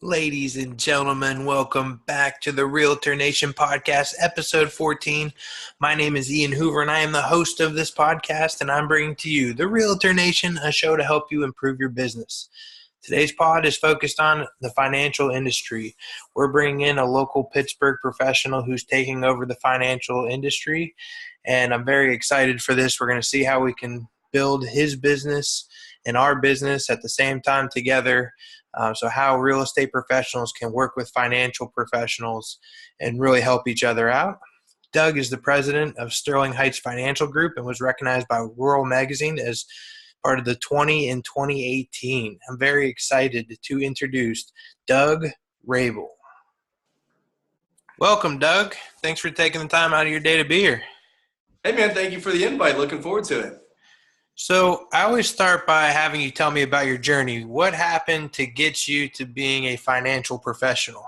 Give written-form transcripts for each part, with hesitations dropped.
Ladies and gentlemen, welcome back to the Realtor Nation podcast, episode 14. My name is Ian Hoover, and I am the host of this podcast, and I'm bringing to you the Realtor Nation, a show to help you improve your business. Today's pod is focused on the financial industry. We're bringing in a local Pittsburgh professional who's taking over the financial industry, and I'm very excited for this. We're going to see how we can build his business and our business at the same time together. So how real estate professionals can work with financial professionals and really help each other out. Doug is the president of Sterling Heights Financial Group and was recognized by Rural Magazine as part of the 20 in 2018. I'm very excited to introduce Doug Raible. Welcome, Doug. Thanks for taking the time out of your day to be here. Hey, man, thank you for the invite. Looking forward to it. So I always start by having you tell me about your journey. What happened to get you to being a financial professional?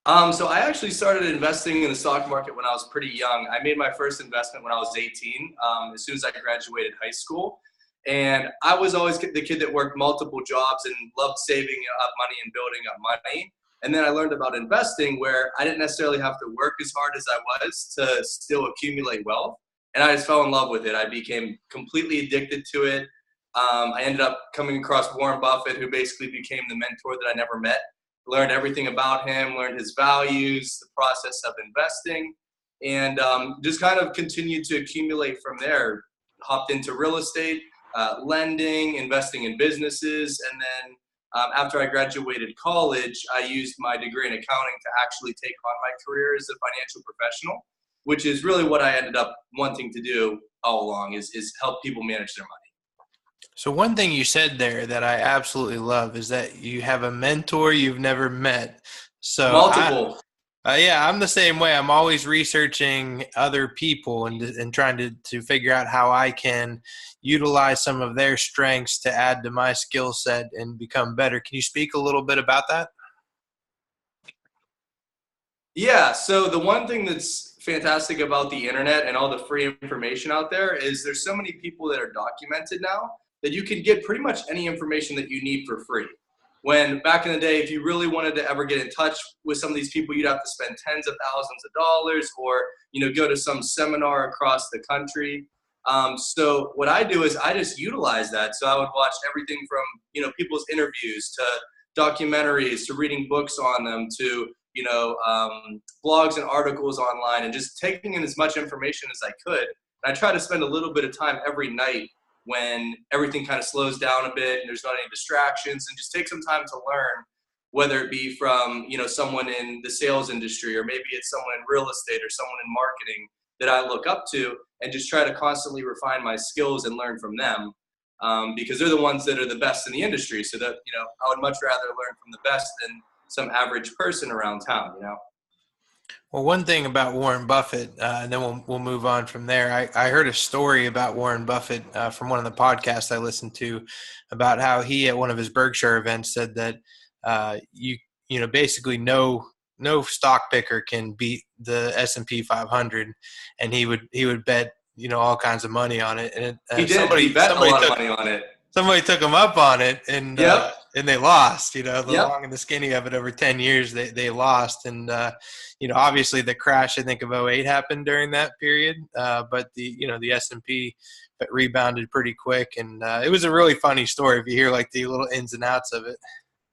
So I actually started investing in the stock market when I was pretty young. I made my first investment when I was 18, as soon as I graduated high school. And I was always the kid that worked multiple jobs and loved saving up money and building up money. And then I learned about investing where I didn't necessarily have to work as hard as I was to still accumulate wealth. And I just fell in love with it. I became completely addicted to it. I ended up coming across Warren Buffett, who basically became the mentor that I never met. Learned everything about him, learned his values, the process of investing, and just kind of continued to accumulate from there. Hopped into real estate, lending, investing in businesses, and then after I graduated college, I used my degree in accounting to actually take on my career as a financial professional, which is really what I ended up wanting to do all along, is help people manage their money. So one thing you said there that I absolutely love is that you have a mentor you've never met. So Multiple. yeah, I'm the same way. I'm always researching other people and trying to figure out how I can utilize some of their strengths to add to my skill set and become better. Can you speak a little bit about that? Yeah, so the one thing that's fantastic about the internet and all the free information out there is there's so many people that are documented now that you can get pretty much any information that you need for free. When back in the day, if you really wanted to ever get in touch with some of these people, you'd have to spend tens of thousands of dollars or go to some seminar across the country. So what I do is I just utilize that. So I would watch everything from people's interviews to documentaries to reading books on them to blogs and articles online, and just taking in as much information as I could. And I try to spend a little bit of time every night when everything kind of slows down a bit and there's not any distractions, and just take some time to learn, whether it be from someone in the sales industry, or maybe it's someone in real estate or someone in marketing that I look up to, and just try to constantly refine my skills and learn from them, because they're the ones that are the best in the industry. So that I would much rather learn from the best than some average person around town. Well, one thing about Warren Buffett, and then we'll move on from there. I heard a story about Warren Buffett from one of the podcasts I listened to about how he at one of his Berkshire events said that basically no stock picker can beat the S&P 500, and he would bet all kinds of money on it. And He did. He bet a lot of money on it. Somebody took him up on it, and Yep. and they lost. The Yep. long and the skinny of it, over 10 years, they lost. And obviously the crash, I think, of '08 happened during that period. But the S&P rebounded pretty quick, and it was a really funny story if you hear like the little ins and outs of it.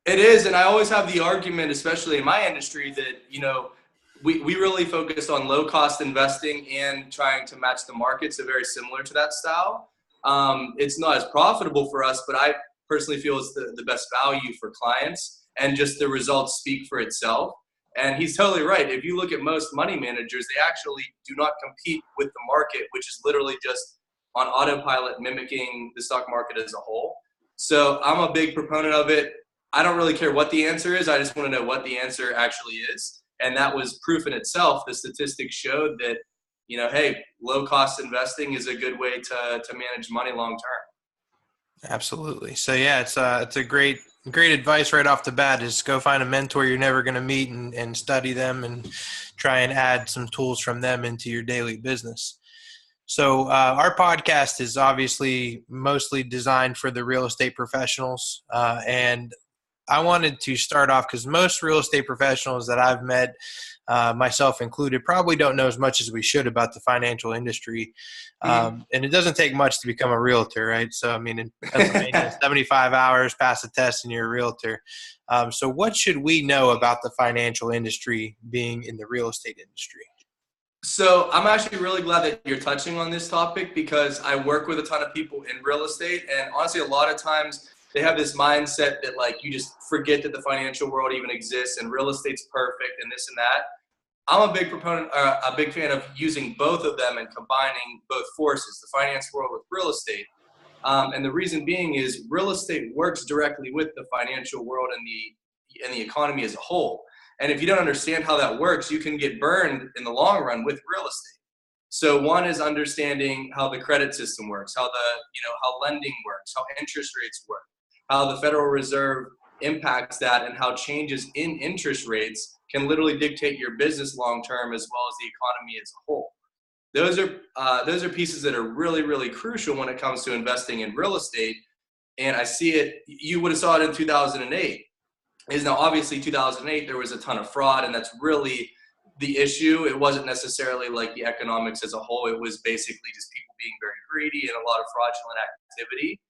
It is, and I always have the argument, especially in my industry, that we really focus on low cost investing and trying to match the market. So very similar to that style. It's not as profitable for us, but I personally feel it's the best value for clients, and just the results speak for itself. And he's totally right. If you look at most money managers, they actually do not compete with the market, which is literally just on autopilot mimicking the stock market as a whole. So I'm a big proponent of it. I don't really care what the answer is. I just want to know what the answer actually is. And that was proof in itself. The statistics showed that hey, low cost investing is a good way to manage money long term. Absolutely. So yeah, it's a great advice right off the bat, is go find a mentor you're never going to meet and study them and try and add some tools from them into your daily business. So our podcast is obviously mostly designed for the real estate professionals, and I wanted to start off because most real estate professionals that I've met, myself included, probably don't know as much as we should about the financial industry. And it doesn't take much to become a realtor, right? So, I mean, in Pennsylvania, 75 hours, pass a test, and you're a realtor. So what should we know about the financial industry being in the real estate industry? So I'm actually really glad that you're touching on this topic because I work with a ton of people in real estate, and honestly, a lot of times they have this mindset that like you just forget that the financial world even exists and real estate's perfect and this and that. I'm a big proponent, a big fan of using both of them and combining both forces, the finance world with real estate. And the reason being is real estate works directly with the financial world and the economy as a whole. And if you don't understand how that works, you can get burned in the long run with real estate. So one is understanding how the credit system works, how lending works, how interest rates work, how the Federal Reserve impacts that, and how changes in interest rates can literally dictate your business long term as well as the economy as a whole. Those are pieces that are really, really crucial when it comes to investing in real estate. And I see it. You would have saw it in 2008. Is now obviously 2008 there was a ton of fraud, and that's really the issue. It wasn't necessarily like the economics as a whole. It was basically just people being very greedy and a lot of fraudulent activity.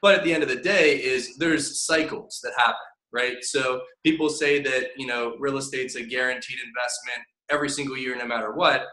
But at the end of the day, is there's cycles that happen, right? So people say that real estate's a guaranteed investment every single year, no matter what.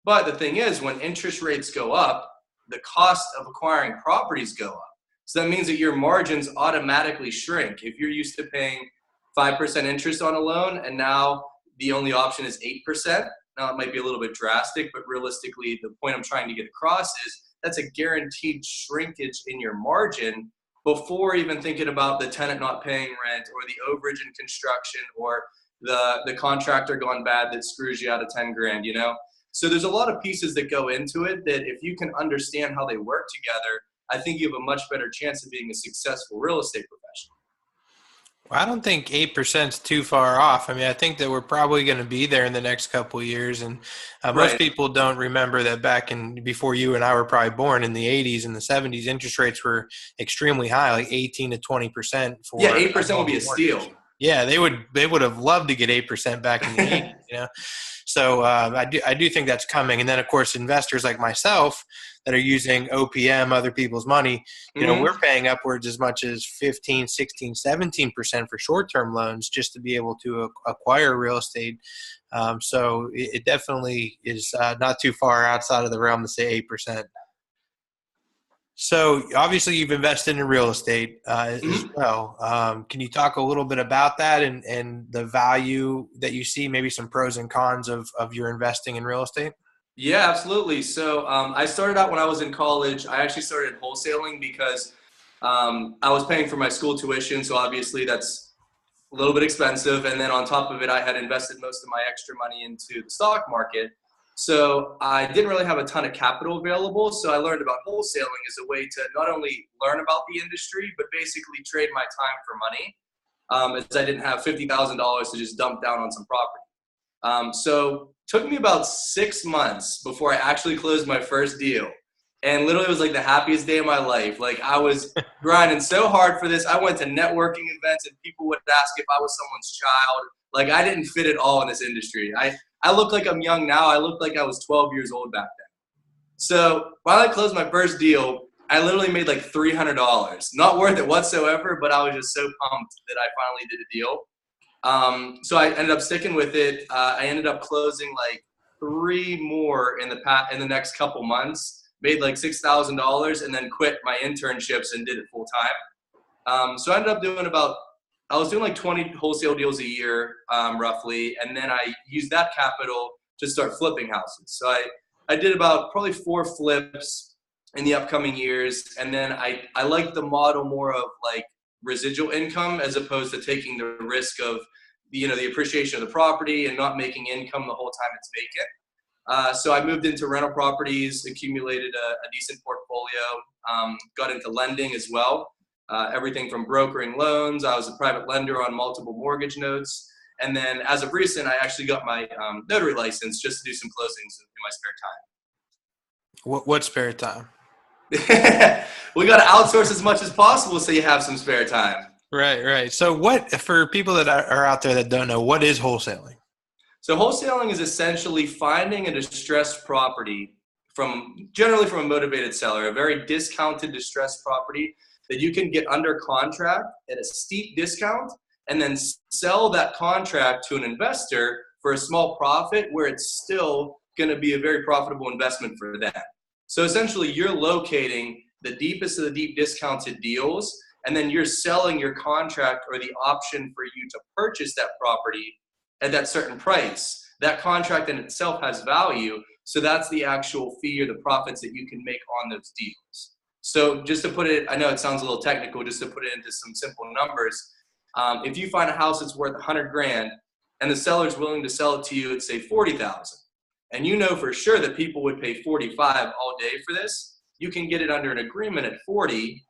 But the thing is, when interest rates go up, the cost of acquiring properties go up. So that means that your margins automatically shrink. If you're used to paying 5% interest on a loan, and now the only option is 8%. Now, it might be a little bit drastic, but realistically, the point I'm trying to get across is that's a guaranteed shrinkage in your margin before even thinking about the tenant not paying rent or the overage in construction or the contractor gone bad that screws you out of 10 grand, So there's a lot of pieces that go into it that if you can understand how they work together, I think you have a much better chance of being a successful real estate professional. Well, I don't think 8% is too far off. I mean, I think that we're probably going to be there in the next couple of years. And most Right. people don't remember that before you and I were probably born in the 80s and the 70s, interest rates were extremely high, like 18 to 20% Yeah, for a 8% would be normal a mortgage. steal. Yeah, they would have loved to get 8% back in the 80s. So I do think that's coming. And then, of course, investors like myself that are using OPM, other people's money, we're paying upwards as much as 15, 16, 17% for short-term loans just to be able to acquire real estate. So it definitely is not too far outside of the realm to say 8%. So obviously you've invested in real estate as well. Can you talk a little bit about that and the value that you see, maybe some pros and cons of your investing in real estate? Yeah, absolutely. So I started out when I was in college. I actually started wholesaling because I was paying for my school tuition. So obviously that's a little bit expensive. And then on top of it, I had invested most of my extra money into the stock market. So I didn't really have a ton of capital available. So I learned about wholesaling as a way to not only learn about the industry, but basically trade my time for money, as I didn't have $50,000 to just dump down on some property. So took me about 6 months before I actually closed my first deal. And literally it was like the happiest day of my life. Like I was grinding so hard for this. I went to networking events and people would ask if I was someone's child. Like I didn't fit at all in this industry. I look like I'm young now. I looked like I was 12 years old back then. So while I closed my first deal, I literally made like $300. Not worth it whatsoever, but I was just so pumped that I finally did a deal. So I ended up sticking with it. I ended up closing like 3 more in the next couple months, made like $6,000 and then quit my internships and did it full time. So I ended up I was doing like 20 wholesale deals a year, roughly. And then I used that capital to start flipping houses. So I did about probably 4 flips in the upcoming years. And then I liked the model more of like residual income as opposed to taking the risk of the appreciation of the property and not making income the whole time it's vacant. So I moved into rental properties, accumulated a decent portfolio, got into lending as well. Everything from brokering loans. I was a private lender on multiple mortgage notes. And then as of recent, I actually got my notary license just to do some closings in my spare time. What spare time? We got to outsource as much as possible so you have some spare time. Right, right. So what, for people that are out there that don't know, what is wholesaling? So wholesaling is essentially finding a distressed property generally from a motivated seller, a very discounted distressed property that you can get under contract at a steep discount and then sell that contract to an investor for a small profit where it's still going to be a very profitable investment for them. So essentially you're locating the deepest of the deep discounted deals, and then you're selling your contract or the option for you to purchase that property at that certain price. That contract in itself has value, so that's the actual fee or the profits that you can make on those deals. So just to put it, I know it sounds a little technical, just to put it into some simple numbers, if you find a house that's worth 100 grand and the seller's willing to sell it to you at say 40,000, and you know for sure that people would pay 45 all day for this, you can get it under an agreement at 40,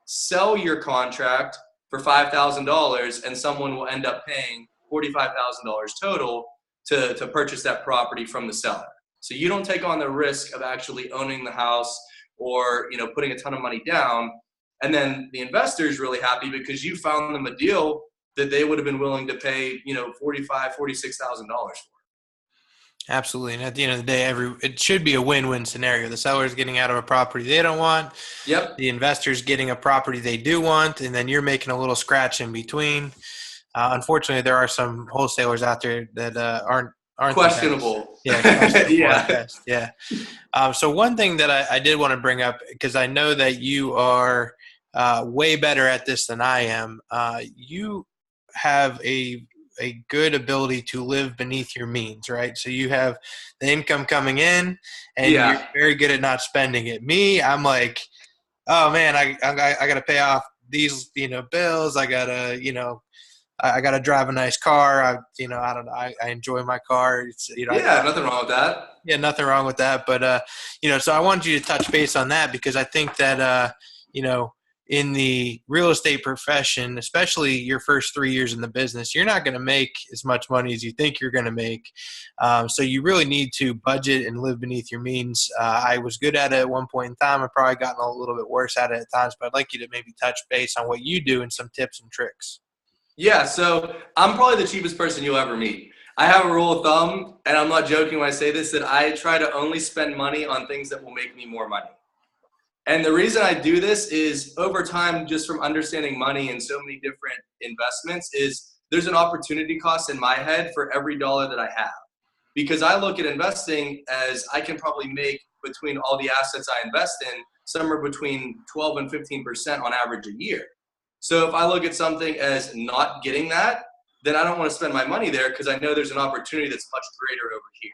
sell your contract for $5,000, and someone will end up paying $45,000 total to purchase that property from the seller. So you don't take on the risk of actually owning the house or putting a ton of money down. And then the investor is really happy because you found them a deal that they would have been willing to pay, $45,000, $46,000 for. Absolutely. And at the end of the day, it should be a win-win scenario. The seller's getting out of a property they don't want. Yep. The investor's getting a property they do want, and then you're making a little scratch in between. Unfortunately, there are some wholesalers out there that aren't questionable. The best. Yeah, questionable Yeah. at best. Yeah. So one thing that I did want to bring up, because I know that you are way better at this than I am. You have a good ability to live beneath your means, right? So you have the income coming in, and Yeah. you're very good at not spending it. Me, I'm like, oh man, I got to pay off these bills. I gotta I got to drive a nice car. I don't know. I enjoy my car. It's, Yeah, nothing wrong with that. yeah, nothing wrong with that. But, so I wanted you to touch base on that because I think that, in the real estate profession, especially your first 3 years in the business, you're not going to make as much money as you think you're going to make. So you really need to budget and live beneath your means. I was good at it at one point in time. I've probably gotten a little bit worse at it at times, but I'd like you to maybe touch base on what you do and some tips and tricks. Yeah, so I'm probably the cheapest person you'll ever meet. I have a rule of thumb, and I'm not joking when I say this, that I try to only spend money on things that will make me more money. And the reason I do this is over time, just from understanding money and so many different investments, is there's an opportunity cost in my head for every dollar that I have. Because I look at investing as I can probably make between all the assets I invest in somewhere between 12 and 15% on average a year. So if I look at something as not getting that, then I don't want to spend my money there because I know there's an opportunity that's much greater over here.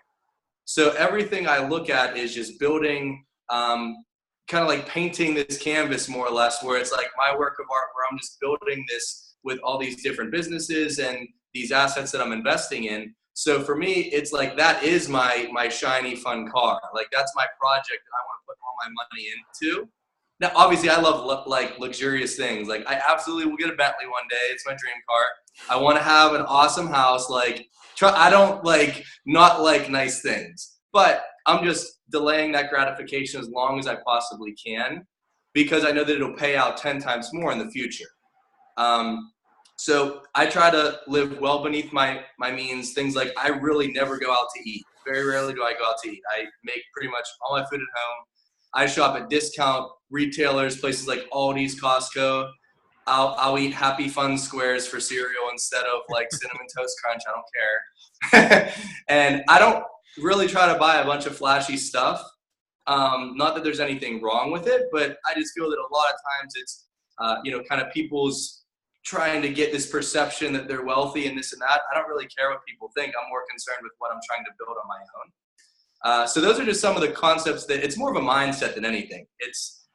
So everything I look at is just building, kind of like painting this canvas more or less, where it's like my work of art, where I'm just building this with all these different businesses and these assets that I'm investing in. So for me, it's like that is my shiny fun car. Like that's my project that I want to put all my money into. Now, obviously, I love like luxurious things. Like I absolutely will get a Bentley one day. It's my dream car. I want to have an awesome house. Like I don't not like nice things, but I'm just delaying that gratification as long as I possibly can because I know that it'll pay out 10 times more in the future. So I try to live well beneath my means. Things like I really never go out to eat. Very rarely do I go out to eat. I make pretty much all my food at home. I shop at discount retailers, places like Aldi's, Costco. I'll eat Happy Fun Squares for cereal instead of like Cinnamon Toast Crunch. I don't care. And I don't really try to buy a bunch of flashy stuff. Not that there's anything wrong with it, but I just feel that a lot of times it's, kind of people's trying to get this perception that they're wealthy and this and that. I don't really care what people think. I'm more concerned with what I'm trying to build on my own. So those are just some of the concepts that it's more of a mindset than anything.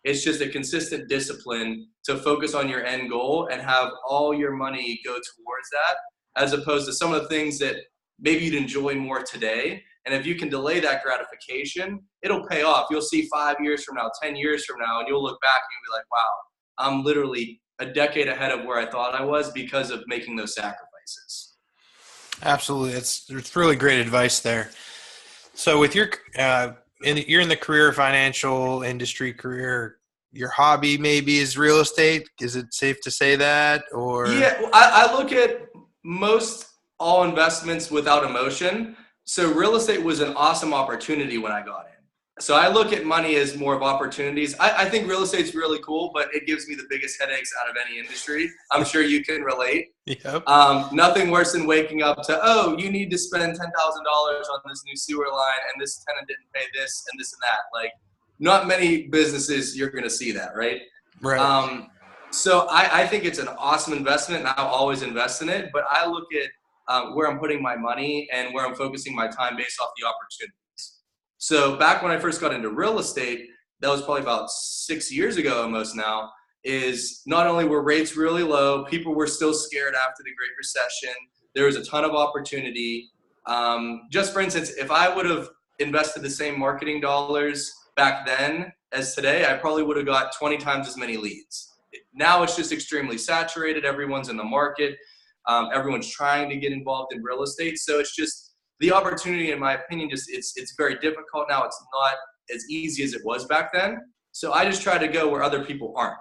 It's just a consistent discipline to focus on your end goal and have all your money go towards that, as opposed to some of the things that maybe you'd enjoy more today. And if you can delay that gratification, it'll pay off. You'll see 5 years from now, 10 years from now, and you'll look back and you'll be like, wow, I'm literally a decade ahead of where I thought I was because of making those sacrifices. Absolutely. It's really great advice there. So with your, you're in the career financial industry career your hobby maybe is real estate. Is it safe to say that? Or Yeah, I look at most all investments without emotion. So real estate was an awesome opportunity when I got in. So I look at money as more of opportunities. I think real estate's really cool, but it gives me the biggest headaches out of any industry. I'm sure you can relate. yep. Nothing worse than waking up to, oh, you need to spend $10,000 on this new sewer line, and this tenant didn't pay this and this and that. Like, not many businesses you're going to see that, right? Right. So I think it's an awesome investment, and I'll always invest in it. But I look at where I'm putting my money and where I'm focusing my time based off the opportunities. So back when I first got into real estate, that was probably about 6 years ago almost now, is not only were rates really low, people were still scared after the Great Recession. There was a ton of opportunity. Just for instance, if I would have invested the same marketing dollars back then as today, I probably would have got 20 times as many leads. Now it's just extremely saturated. Everyone's in the market. Everyone's trying to get involved in real estate. So it's just the opportunity, in my opinion, just it's very difficult now. It's not as easy as it was back then. So I just try to go where other people aren't.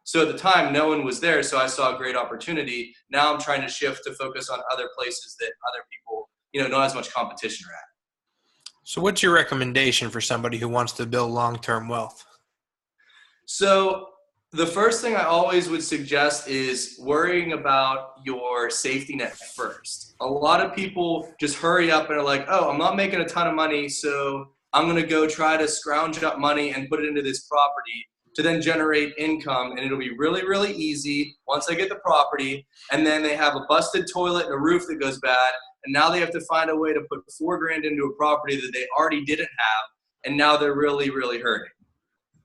So at the time, no one was there, so I saw a great opportunity. Now I'm trying to shift to focus on other places that other people, not as much competition are at. So what's your recommendation for somebody who wants to build long-term wealth? So the first thing I always would suggest is worrying about your safety net first. A lot of people just hurry up and are like, oh, I'm not making a ton of money, so I'm going to go try to scrounge up money and put it into this property to then generate income, and it'll be really, really easy once I get the property. And then they have a busted toilet and a roof that goes bad, and now they have to find a way to put $4,000 into a property that they already didn't have, and now they're really, really hurting.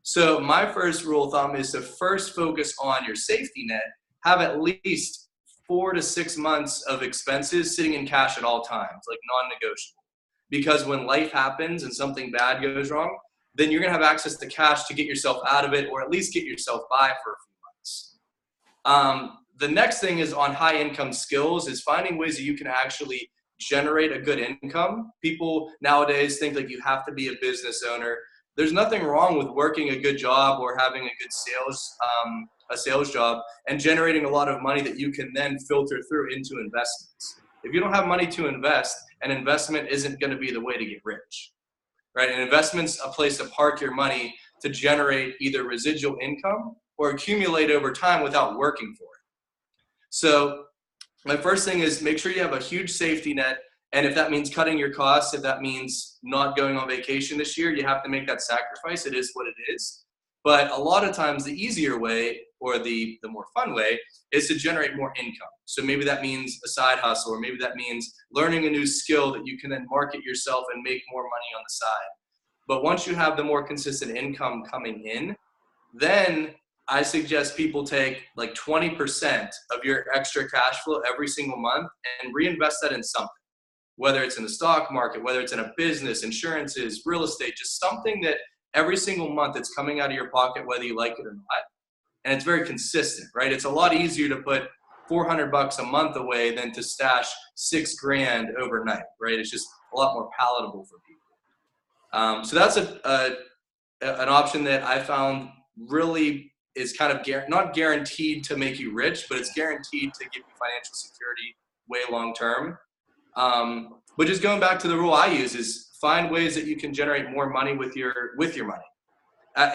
So my first rule of thumb is to first focus on your safety net. Have at least 4 to 6 months of expenses sitting in cash at all times, like non-negotiable. Because when life happens and something bad goes wrong, then you're going to have access to cash to get yourself out of it, or at least get yourself by for a few months. The next thing is on high income skills, is finding ways that you can actually generate a good income. People nowadays think like you have to be a business owner. There's nothing wrong with working a good job or having a good sales job and generating a lot of money that you can then filter through into investments. If you don't have money to invest, an investment isn't going to be the way to get rich, right? An investment's a place to park your money to generate either residual income or accumulate over time without working for it. So my first thing is make sure you have a huge safety net. And if that means cutting your costs, if that means not going on vacation this year, you have to make that sacrifice. It is what it is. But a lot of times the easier way, or the more fun way, is to generate more income. So maybe that means a side hustle, or maybe that means learning a new skill that you can then market yourself and make more money on the side. But once you have the more consistent income coming in, then I suggest people take like 20% of your extra cash flow every single month and reinvest that in something. Whether it's in the stock market, whether it's in a business, insurances, real estate, just something that every single month it's coming out of your pocket, whether you like it or not. And it's very consistent, right? It's a lot easier to put $400 a month away than to stash $6,000 overnight, right? It's just a lot more palatable for people. So that's an option that I found really is kind of not guaranteed to make you rich, but it's guaranteed to give you financial security way long term. But just going back to the rule I use is find ways that you can generate more money with your money.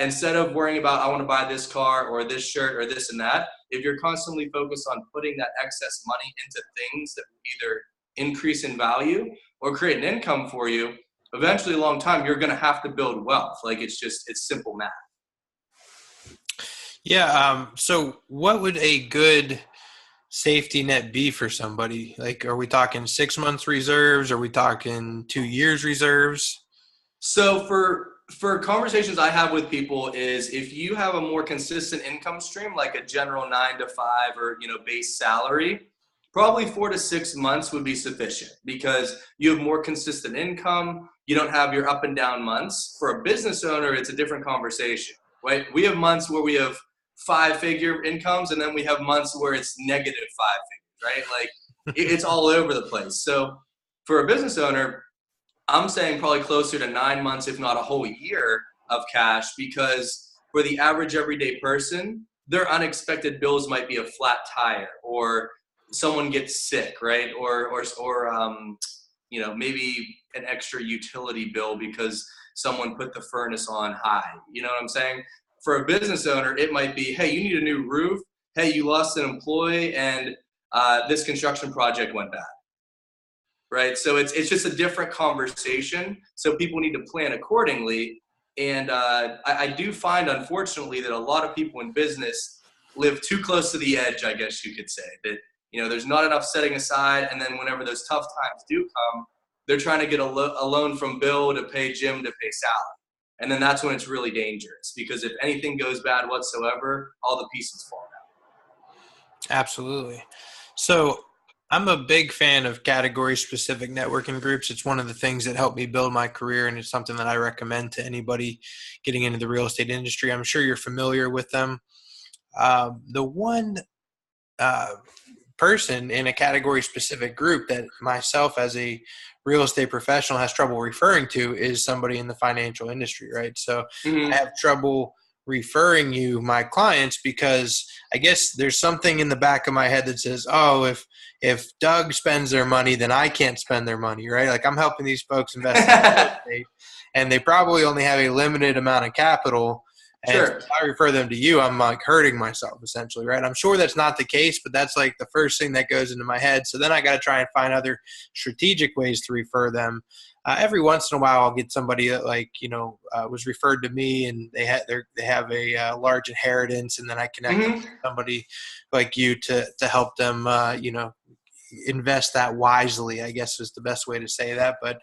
Instead of worrying about, I want to buy this car or this shirt or this and that, if you're constantly focused on putting that excess money into things that will either increase in value or create an income for you, eventually long time, you're going to have to build wealth. Like it's simple math. Yeah. So what would a good safety net be for somebody? Like, are we talking 6 months reserves? Are we talking 2 years reserves? So for conversations I have with people is if you have a more consistent income stream, like a general 9 to 5 or, base salary, probably 4 to 6 months would be sufficient because you have more consistent income. You don't have your up and down months. For a business owner, it's a different conversation, right? We have months where we have 5-figure incomes, and then we have months where it's negative 5 figures, right? Like it's all over the place. So for a business owner, I'm saying probably closer to 9 months, if not a whole year of cash, because for the average everyday person, their unexpected bills might be a flat tire, or someone gets sick, right? Maybe an extra utility bill because someone put the furnace on high. You know what I'm saying? For a business owner, it might be, hey, you need a new roof. Hey, you lost an employee, and this construction project went bad. Right? So it's just a different conversation. So people need to plan accordingly. And I do find, unfortunately, that a lot of people in business live too close to the edge, I guess you could say. That, there's not enough setting aside. And then whenever those tough times do come, they're trying to get a loan from Bill to pay Jim to pay Sally. And then that's when it's really dangerous, because if anything goes bad whatsoever, all the pieces fall down. Absolutely. So I'm a big fan of category-specific networking groups. It's one of the things that helped me build my career, and it's something that I recommend to anybody getting into the real estate industry. I'm sure you're familiar with them. The one person in a category-specific group that myself as a real estate professional has trouble referring to is somebody in the financial industry, right? So I have trouble referring you my clients because I guess there's something in the back of my head that says, oh, if Doug spends their money, then I can't spend their money, right? Like, I'm helping these folks invest in real estate, and they probably only have a limited amount of capital. And Sure. if I refer them to you, I'm like hurting myself essentially, right? I'm sure that's not the case, but that's like the first thing that goes into my head. So then I got to try and find other strategic ways to refer them. Every once in a while, I'll get somebody that was referred to me, and they have a large inheritance, and then I connect them with somebody like you to help them, invest that wisely, I guess is the best way to say that. But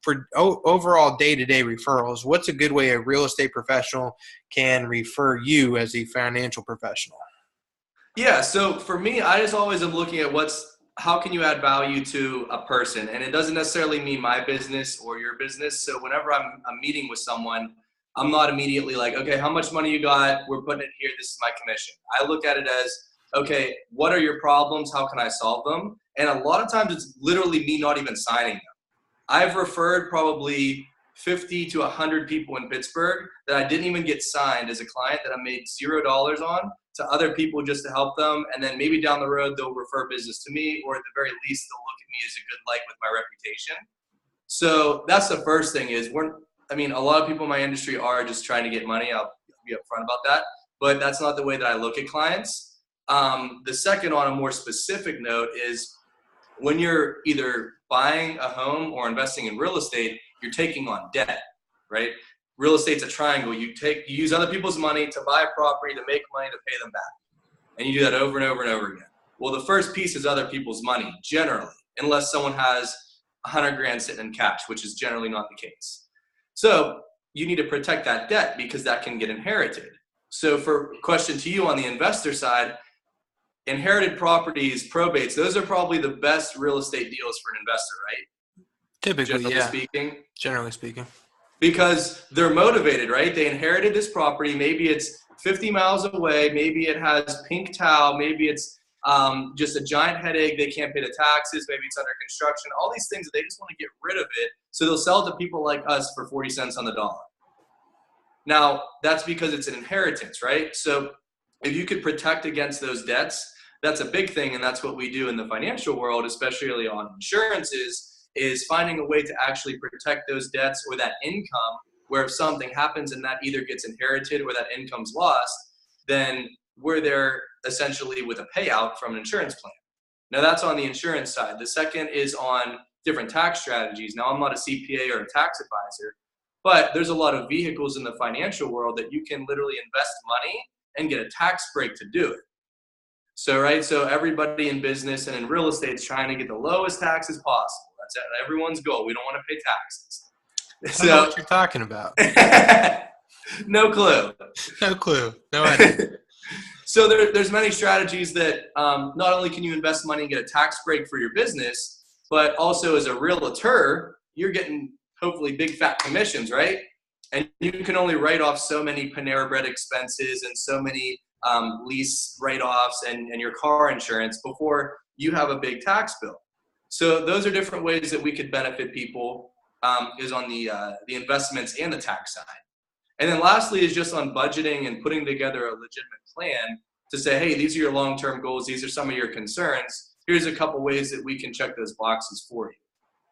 for overall day-to-day referrals, what's a good way a real estate professional can refer you as a financial professional? Yeah, so for me, I just always am looking at how can you add value to a person? And it doesn't necessarily mean my business or your business. So whenever I'm meeting with someone, I'm not immediately like, okay, how much money you got? We're putting it here. This is my commission. I look at it as, okay, what are your problems? How can I solve them? And a lot of times it's literally me not even signing them. I've referred probably 50 to 100 people in Pittsburgh that I didn't even get signed as a client, that I made $0 on, to other people just to help them. And then maybe down the road, they'll refer business to me, or at the very least, they'll look at me as a good light with my reputation. So that's the first thing is a lot of people in my industry are just trying to get money. I'll be upfront about that, but that's not the way that I look at clients. The second, on a more specific note, is when you're either buying a home or investing in real estate, you're taking on debt, right? Real estate's a triangle. You use other people's money to buy a property, to make money, to pay them back. And you do that over and over and over again. Well, the first piece is other people's money, generally, unless someone has 100 grand sitting in cash, which is generally not the case. So you need to protect that debt because that can get inherited. So for question to you on the investor side, inherited properties, probates, those are probably the best real estate deals for an investor, right? Typically, Generally speaking. Because they're motivated, right? They inherited this property. Maybe it's 50 miles away. Maybe it has pink tile. Maybe it's just a giant headache. They can't pay the taxes. Maybe it's under construction. All these things, they just want to get rid of it. So they'll sell it to people like us for 40 cents on the dollar. Now, that's because it's an inheritance, right? So if you could protect against those debts, that's a big thing. And that's what we do in the financial world, especially on insurances, is finding a way to actually protect those debts or that income, where if something happens and that either gets inherited or that income's lost, then we're there essentially with a payout from an insurance plan. Now that's on the insurance side. The second is on different tax strategies. Now I'm not a CPA or a tax advisor, but there's a lot of vehicles in the financial world that you can literally invest money and get a tax break to do it. So everybody in business and in real estate is trying to get the lowest taxes possible. That's everyone's goal. We don't want to pay taxes. I don't know what you're talking about. No clue. No idea. So there's many strategies that not only can you invest money and get a tax break for your business, but also as a realtor, you're getting hopefully big fat commissions, right? And you can only write off so many Panera Bread expenses and so many lease write-offs and your car insurance before you have a big tax bill. So those are different ways that we could benefit people, is on the investments and the tax side. And then lastly is just on budgeting and putting together a legitimate plan to say, hey, these are your long-term goals. These are some of your concerns. Here's a couple ways that we can check those boxes for you.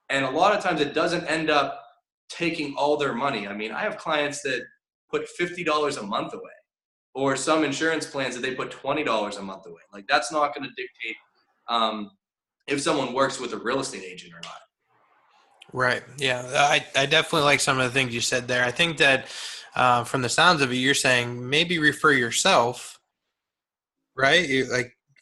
And a lot of times it doesn't end up taking all their money. I mean, I have clients that put $50 a month away, or some insurance plans that they put $20 a month away. Like, that's not going to dictate if someone works with a real estate agent or not. Right. Yeah. I definitely like some of the things you said there. I think that from the sounds of it, you're saying maybe refer yourself, right?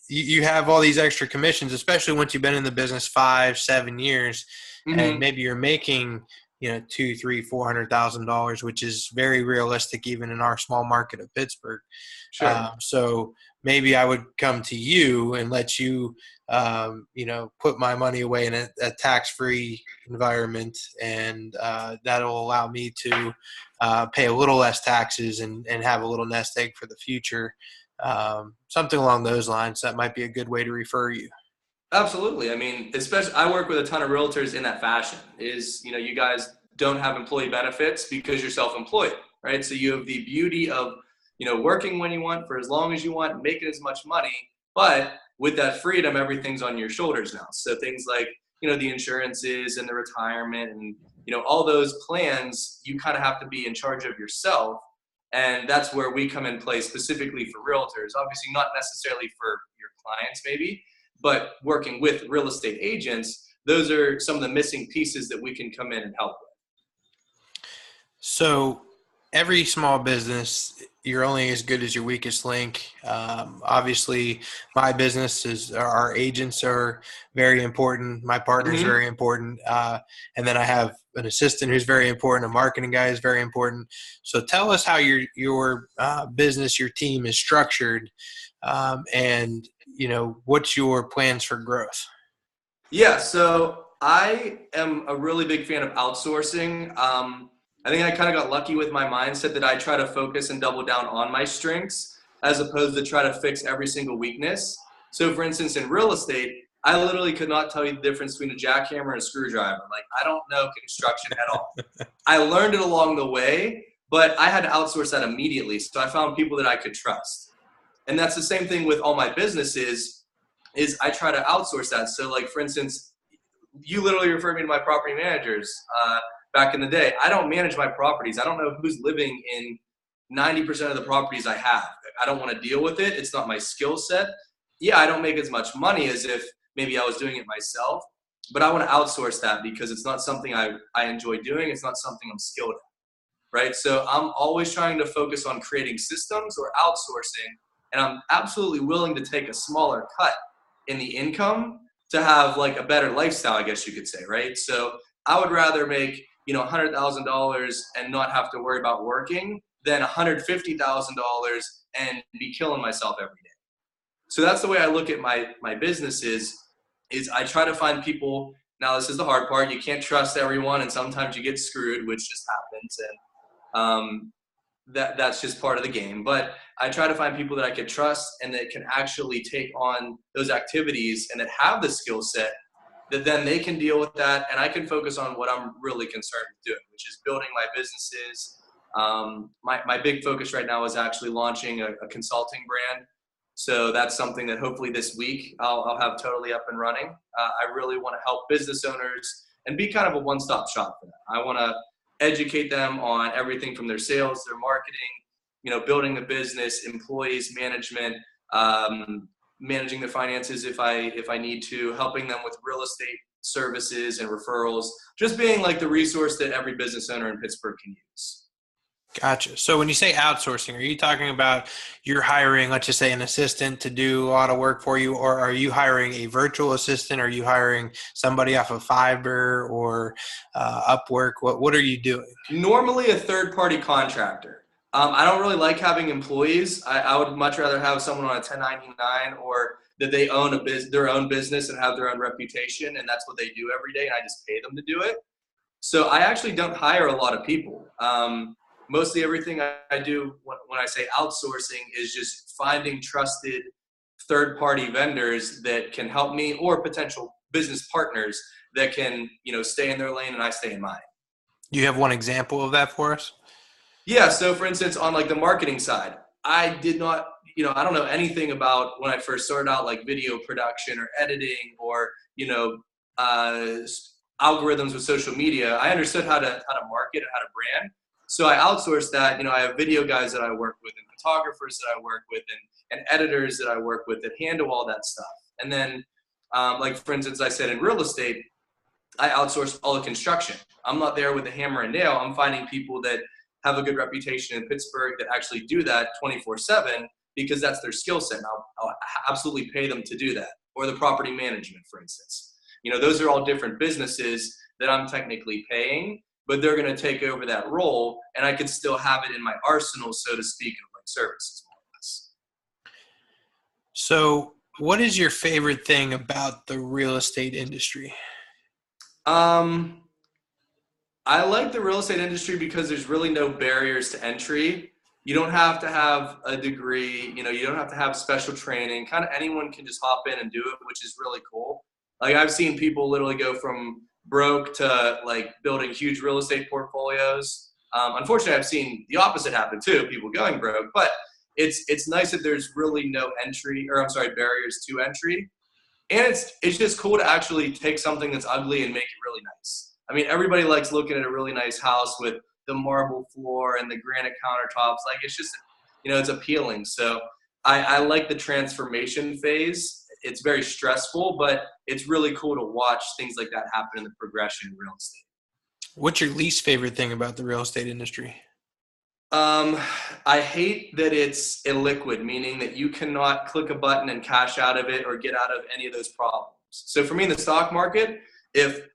You have all these extra commissions, especially once you've been in the business 5, 7 years, and Mm-hmm. maybe you're making, $2, 3, $400,000, which is very realistic even in our small market of Pittsburgh. Sure. So maybe I would come to you and let you, put my money away in a tax-free environment, and that'll allow me to pay a little less taxes and have a little nest egg for the future. Something along those lines. That might be a good way to refer you. Absolutely. I mean, especially I work with a ton of realtors in that fashion. You guys don't have employee benefits because you're self-employed, right? So you have the beauty of, working when you want for as long as you want, making as much money, but with that freedom, everything's on your shoulders now. So things like, the insurances and the retirement and, all those plans, you kind of have to be in charge of yourself. And that's where we come in play specifically for realtors. Obviously, not necessarily for your clients, maybe, but working with real estate agents, those are some of the missing pieces that we can come in and help with. So every small business, you're only as good as your weakest link. Obviously, my business is our agents are very important. My partner is Mm-hmm. very important. And then I have an assistant who's very important. A marketing guy is very important. So tell us how your business, your team is structured, and what's your plans for growth. Yeah, so I am a really big fan of outsourcing. I think I kind of got lucky with my mindset that I try to focus and double down on my strengths as opposed to try to fix every single weakness. So, for instance, in real estate, I literally could not tell you the difference between a jackhammer and a screwdriver. Like, I don't know construction at all. I learned it along the way, but I had to outsource that immediately. So I found people that I could trust. And that's the same thing with all my businesses is I try to outsource that. So, like, for instance, you literally referred me to my property managers back in the day. I don't manage my properties. I don't know who's living in 90% of the properties I have. I don't want to deal with it. It's not my skill set. Yeah, I don't make as much money as if maybe I was doing it myself, but I want to outsource that because it's not something I enjoy doing. It's not something I'm skilled at, right? So I'm always trying to focus on creating systems or outsourcing, and I'm absolutely willing to take a smaller cut in the income to have like a better lifestyle, I guess you could say, right? So I would rather make, $100,000 and not have to worry about working than $150,000 and be killing myself every day. So that's the way I look at my businesses is I try to find people. Now, this is the hard part. You can't trust everyone, and sometimes you get screwed, which just happens. And that's just part of the game. But I try to find people that I could trust and that can actually take on those activities and that have the skill set that then they can deal with that. And I can focus on what I'm really concerned with doing, which is building my businesses. My big focus right now is actually launching a consulting brand. So that's something that hopefully this week I'll have totally up and running. I really want to help business owners and be kind of a one-stop shop for them. I want to educate them on everything from their sales, their marketing, building the business, employees, management, managing their finances if I need to, helping them with real estate services and referrals, just being like the resource that every business owner in Pittsburgh can use. Gotcha. So when you say outsourcing, are you talking about you're hiring, let's just say, an assistant to do a lot of work for you, or are you hiring a virtual assistant? Are you hiring somebody off of Fiverr or Upwork? What are you doing? Normally a third-party contractor. I don't really like having employees. I would much rather have someone on a 1099 or that they own their own business and have their own reputation, and that's what they do every day, and I just pay them to do it. So I actually don't hire a lot of people. Mostly everything I do when I say outsourcing is just finding trusted third-party vendors that can help me or potential business partners that can, stay in their lane and I stay in mine. You have one example of that for us? Yeah. So for instance, on like the marketing side, I did not, I don't know anything about when I first started out, like video production or editing or, uh, algorithms with social media. I understood how to market and how to brand. So I outsourced that. I have video guys that I work with and photographers that I work with and editors that I work with that handle all that stuff. And then, like for instance, I said in real estate, I outsource all the construction. I'm not there with a hammer and nail. I'm finding people that have a good reputation in Pittsburgh that actually do that 24/7 because that's their skill set. And I'll absolutely pay them to do that. Or the property management, for instance. Those are all different businesses that I'm technically paying, but they're going to take over that role, and I could still have it in my arsenal, so to speak, of like services, more or less. So, what is your favorite thing about the real estate industry? Um, I like the real estate industry because there's really no barriers to entry. You don't have to have a degree, you don't have to have special training. Kind of anyone can just hop in and do it, which is really cool. Like I've seen people literally go from broke to like building huge real estate portfolios. Unfortunately, I've seen the opposite happen too, people going broke, but it's nice that there's really no entry, or I'm sorry, barriers to entry. And it's just cool to actually take something that's ugly and make it really nice. I mean, everybody likes looking at a really nice house with the marble floor and the granite countertops. Like it's just, it's appealing. So I like the transformation phase. It's very stressful, but it's really cool to watch things like that happen in the progression in real estate. What's your least favorite thing about the real estate industry? Um, I hate that it's illiquid, meaning that you cannot click a button and cash out of it or get out of any of those problems. So for me in the stock market, if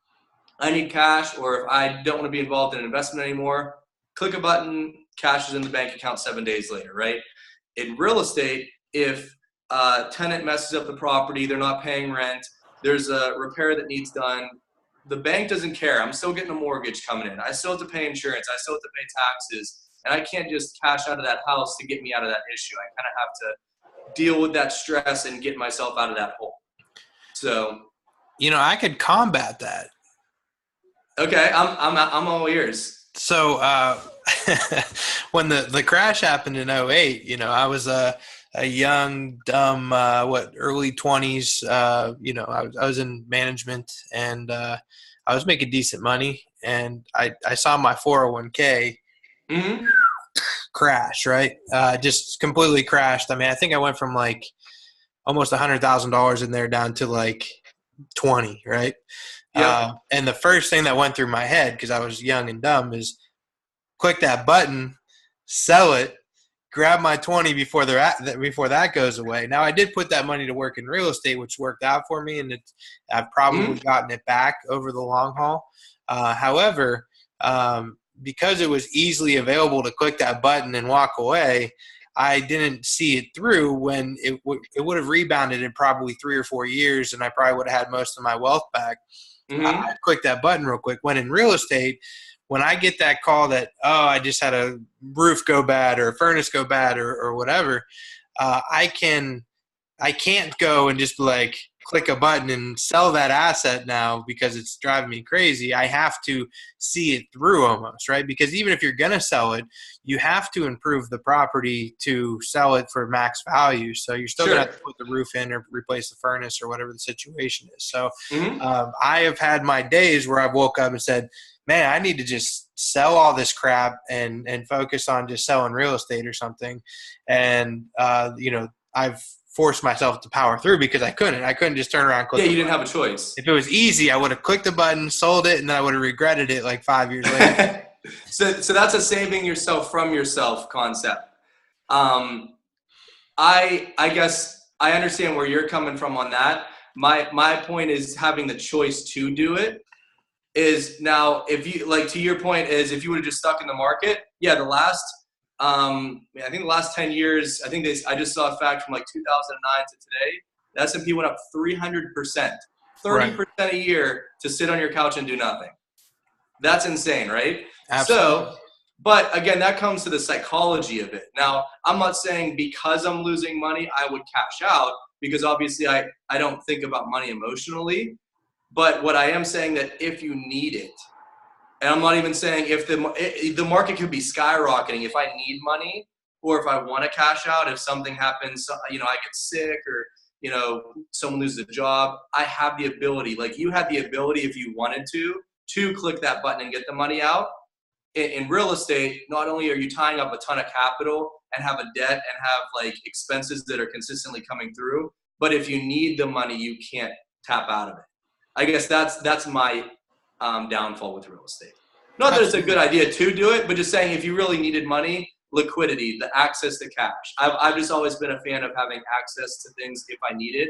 I need cash or if I don't want to be involved in an investment anymore, click a button, cash is in the bank account 7 days later, right? In real estate, if a tenant messes up the property, they're not paying rent, there's a repair that needs done, the bank doesn't care. I'm still getting a mortgage coming in. I still have to pay insurance. I still have to pay taxes. And I can't just cash out of that house to get me out of that issue. I kind of have to deal with that stress and get myself out of that hole. So, I could combat that. okay, I'm all ears. So, when the crash happened in '08, I was a young, dumb, early 20s. I was in management and I was making decent money. And I saw my 401k Mm-hmm. crash, right? Just completely crashed. I mean, I think I went from like almost $100,000 in there down to like 20, right? Yep. And the first thing that went through my head, because I was young and dumb, is click that button, sell it, grab my 20 before that goes away. Now I did put that money to work in real estate, which worked out for me, and I've probably gotten it back over the long haul. However, because it was easily available to click that button and walk away, I didn't see it through when it would have rebounded in probably 3 or 4 years, and I probably would have had most of my wealth back. Mm-hmm. I clicked that button real quick. When in real estate, when I get that call that, I just had a roof go bad or a furnace go bad or whatever, I can't go and just be like, click a button and sell that asset now because it's driving me crazy. I have to see it through almost, right? Because even if you're going to sell it, you have to improve the property to sell it for max value. So you're still going to have to put the roof in or replace the furnace or whatever the situation is. So I have had my days where I've woke up and said, man, I need to just sell all this crap and focus on just selling real estate or something. And, I've forced myself to power through because I couldn't just turn around and click. Yeah, you didn't have a choice. If it was easy, I would have clicked the button, sold it, and then I would have regretted it like 5 years later. So that's a saving yourself from yourself concept. I guess I understand where you're coming from on that. My point is having the choice to do it is now, if you like, to your point is if you would have just stuck in the market, yeah, I think the last 10 years, I just saw a fact from like 2009 to today, the S&P went up 300%, 30% a year to sit on your couch and do nothing. That's insane, right? Absolutely. So, but again, that comes to the psychology of it. Now, I'm not saying because I'm losing money, I would cash out, because obviously I don't think about money emotionally. But what I am saying that if you need it, And I'm not even saying if the market could be skyrocketing if I need money or if I want to cash out, if something happens, I get sick or, someone loses a job. I have the ability, like you had the ability if you wanted to click that button and get the money out. In real estate, not only are you tying up a ton of capital and have a debt and have like expenses that are consistently coming through, but if you need the money, you can't tap out of it. I guess that's my downfall with real estate. Not that it's a good Absolutely. idea to do it, but just saying if you really needed money, liquidity, the access to cash. I've just always been a fan of having access to things if I need it.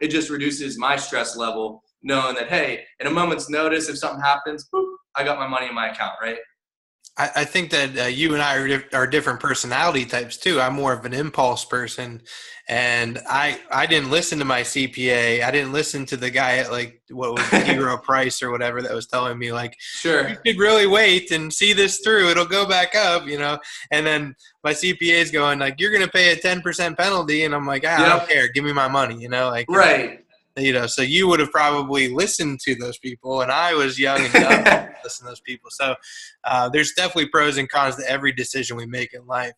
It just reduces my stress level knowing that, hey, in a moment's notice, if something happens, boop, I got my money in my account, right? I think that you and I are different personality types too. I'm more of an impulse person, and I didn't listen to my CPA. I didn't listen to the guy at like what was T. Rowe Price or whatever that was telling me like you Sure. should really wait and see this through. It'll go back up, And then my CPA is going like you're going to pay a 10% penalty, and I'm like I don't Yep. care. Give me my money, Like Right. so you would have probably listened to those people, and I was young and dumb to listen to those people. So there's definitely pros and cons to every decision we make in life.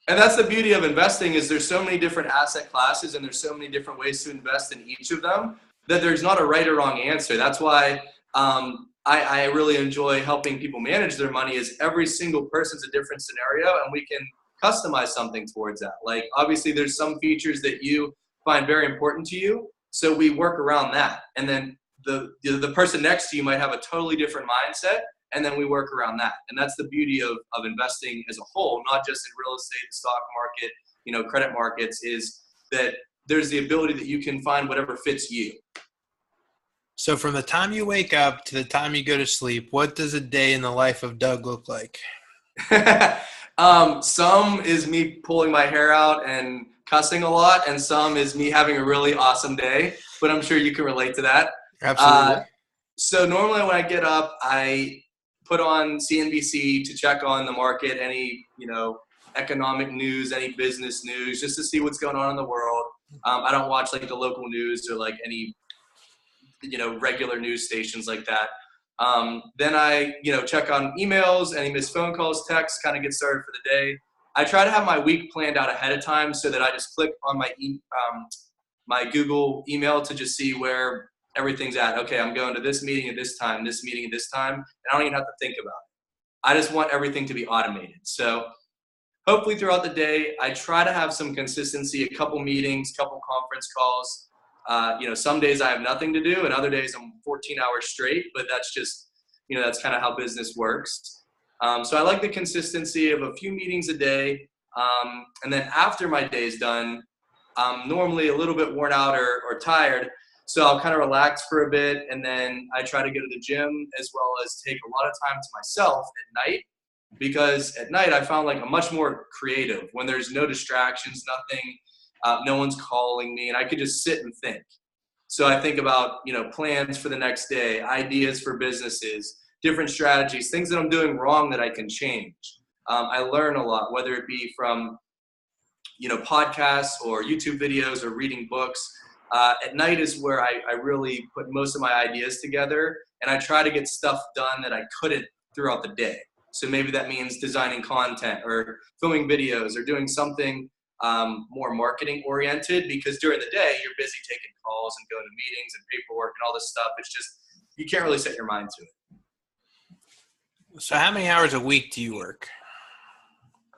And that's the beauty of investing is there's so many different asset classes and there's so many different ways to invest in each of them that there's not a right or wrong answer. That's why I really enjoy helping people manage their money is every single person's a different scenario and we can customize something towards that. Like obviously there's some features that you find very important to you. So we work around that. And then the person next to you might have a totally different mindset and then we work around that. And that's the beauty of investing as a whole, not just in real estate, the stock market, credit markets, is that there's the ability that you can find whatever fits you. So from the time you wake up to the time you go to sleep, what does a day in the life of Doug look like? Some is me pulling my hair out and cussing a lot, and some is me having a really awesome day, but I'm sure you can relate to that. Absolutely. So normally when I get up, I put on CNBC to check on the market, any, economic news, any business news, just to see what's going on in the world. I don't watch like the local news or like any, regular news stations like that. Then I, check on emails, any missed phone calls, texts, kind of get started for the day. I try to have my week planned out ahead of time so that I just click on my Google email to just see where everything's at. Okay, I'm going to this meeting at this time, this meeting at this time, and I don't even have to think about it. I just want everything to be automated. So hopefully throughout the day, I try to have some consistency, a couple meetings, couple conference calls. Some days I have nothing to do and other days I'm 14 hours straight, but that's just, that's kind of how business works. So I like the consistency of a few meetings a day. And then after my day is done, I'm normally a little bit worn out or tired. So I'll kind of relax for a bit. And then I try to go to the gym as well as take a lot of time to myself at night, because at night I found like I'm much more creative when there's no distractions, nothing, no one's calling me, and I could just sit and think. So I think about, plans for the next day, ideas for businesses, different strategies, things that I'm doing wrong that I can change. I learn a lot, whether it be from, podcasts or YouTube videos or reading books. At night is where I really put most of my ideas together, and I try to get stuff done that I couldn't throughout the day. So maybe that means designing content or filming videos or doing something more marketing oriented, because during the day you're busy taking calls and going to meetings and paperwork and all this stuff. It's just, you can't really set your mind to it. So how many hours a week do you work?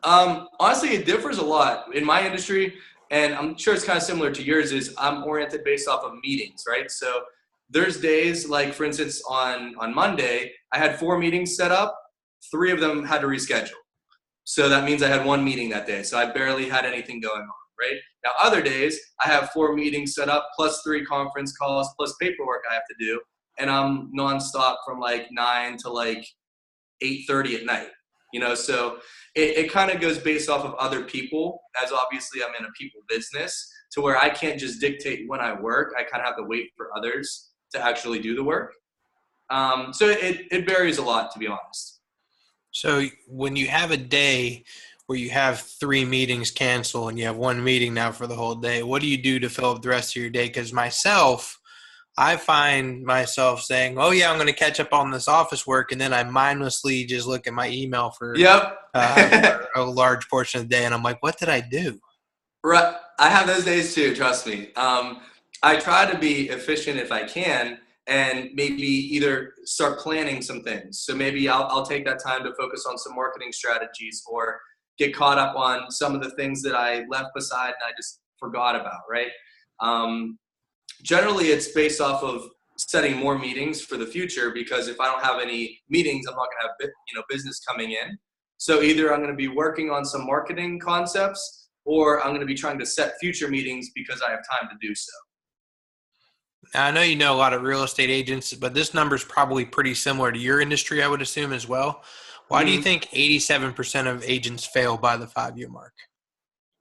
Honestly, it differs a lot in my industry, and I'm sure it's kind of similar to yours. Is I'm oriented based off of meetings, right? So there's days like, for instance, on Monday, I had 4 meetings set up. 3 of them had to reschedule. So that means I had 1 meeting that day. So I barely had anything going on, right? Now, other days, I have 4 meetings set up, plus 3 conference calls, plus paperwork I have to do. And I'm nonstop from like 9 to like 8:30 at night. So it kind of goes based off of other people, as obviously I'm in a people business, to where I can't just dictate when I work. I kind of have to wait for others to actually do the work. So it varies a lot, to be honest. So when you have a day where you have 3 meetings canceled and you have 1 meeting now for the whole day, what do you do to fill up the rest of your day? Because myself, I find myself saying, "Oh yeah, I'm going to catch up on this office work," and then I mindlessly just look at my email Yep. for a large portion of the day, and I'm like, "What did I do?" Right. I have those days too, trust me. I try to be efficient if I can and maybe either start planning some things. So maybe I'll take that time to focus on some marketing strategies or get caught up on some of the things that I left beside and I just forgot about, right? Um, Generally, it's based off of setting more meetings for the future because if I don't have any meetings, I'm not going to have business coming in. So either I'm going to be working on some marketing concepts or I'm going to be trying to set future meetings because I have time to do so. Now, I know you know a lot of real estate agents, but this number is probably pretty similar to your industry, I would assume as well. Why do you Mhm. think 87% of agents fail by the 5-year mark?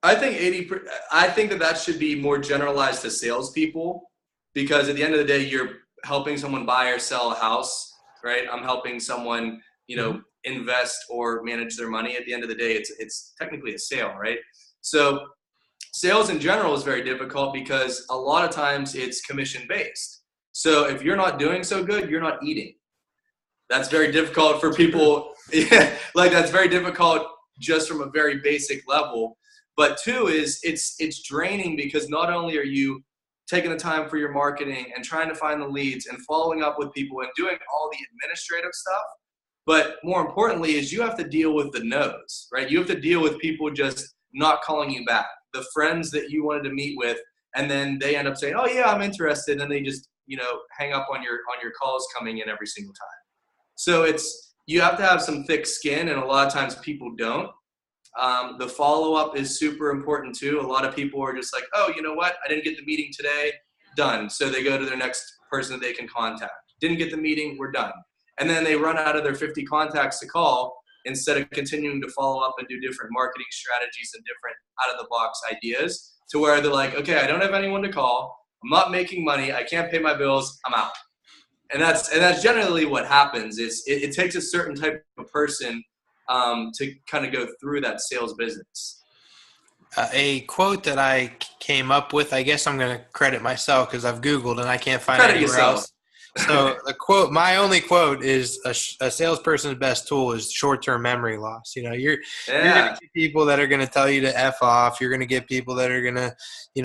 I think I think that should be more generalized to salespeople because at the end of the day, you're helping someone buy or sell a house, right? I'm helping someone, Hmm. invest or manage their money. At the end of the day, it's technically a sale, right? So sales in general is very difficult because a lot of times it's commission based. So if you're not doing so good, you're not eating. That's very difficult for True. people. Yeah, like that's very difficult just from a very basic level. But two is it's draining because not only are you taking the time for your marketing and trying to find the leads and following up with people and doing all the administrative stuff, but more importantly is you have to deal with the no's, right? You have to deal with people just not calling you back. The friends that you wanted to meet with, and then they end up saying, "Oh yeah, I'm interested," and they just hang up on your calls coming in every single time. So you have to have some thick skin, and a lot of times people don't. The follow up is super important too. A lot of people are just like, oh, you know what? I didn't get the meeting today. Done. So they go to their next person that they can contact. Didn't get the meeting. We're done. And then they run out of their 50 contacts to call instead of continuing to follow up and do different marketing strategies and different out of the box ideas to where they're like, okay, I don't have anyone to call. I'm not making money. I can't pay my bills. I'm out. And that's generally what happens is it takes a certain type of person to kind of go through that sales business. A quote that I came up with, I guess I'm going to credit myself because I've Googled and I can't find it Credit anywhere yourself. else. So the quote, my only quote is a salesperson's best tool is short-term memory loss. You're going to Yeah, get people that are going to tell you to F off. You're going to get people that are going to,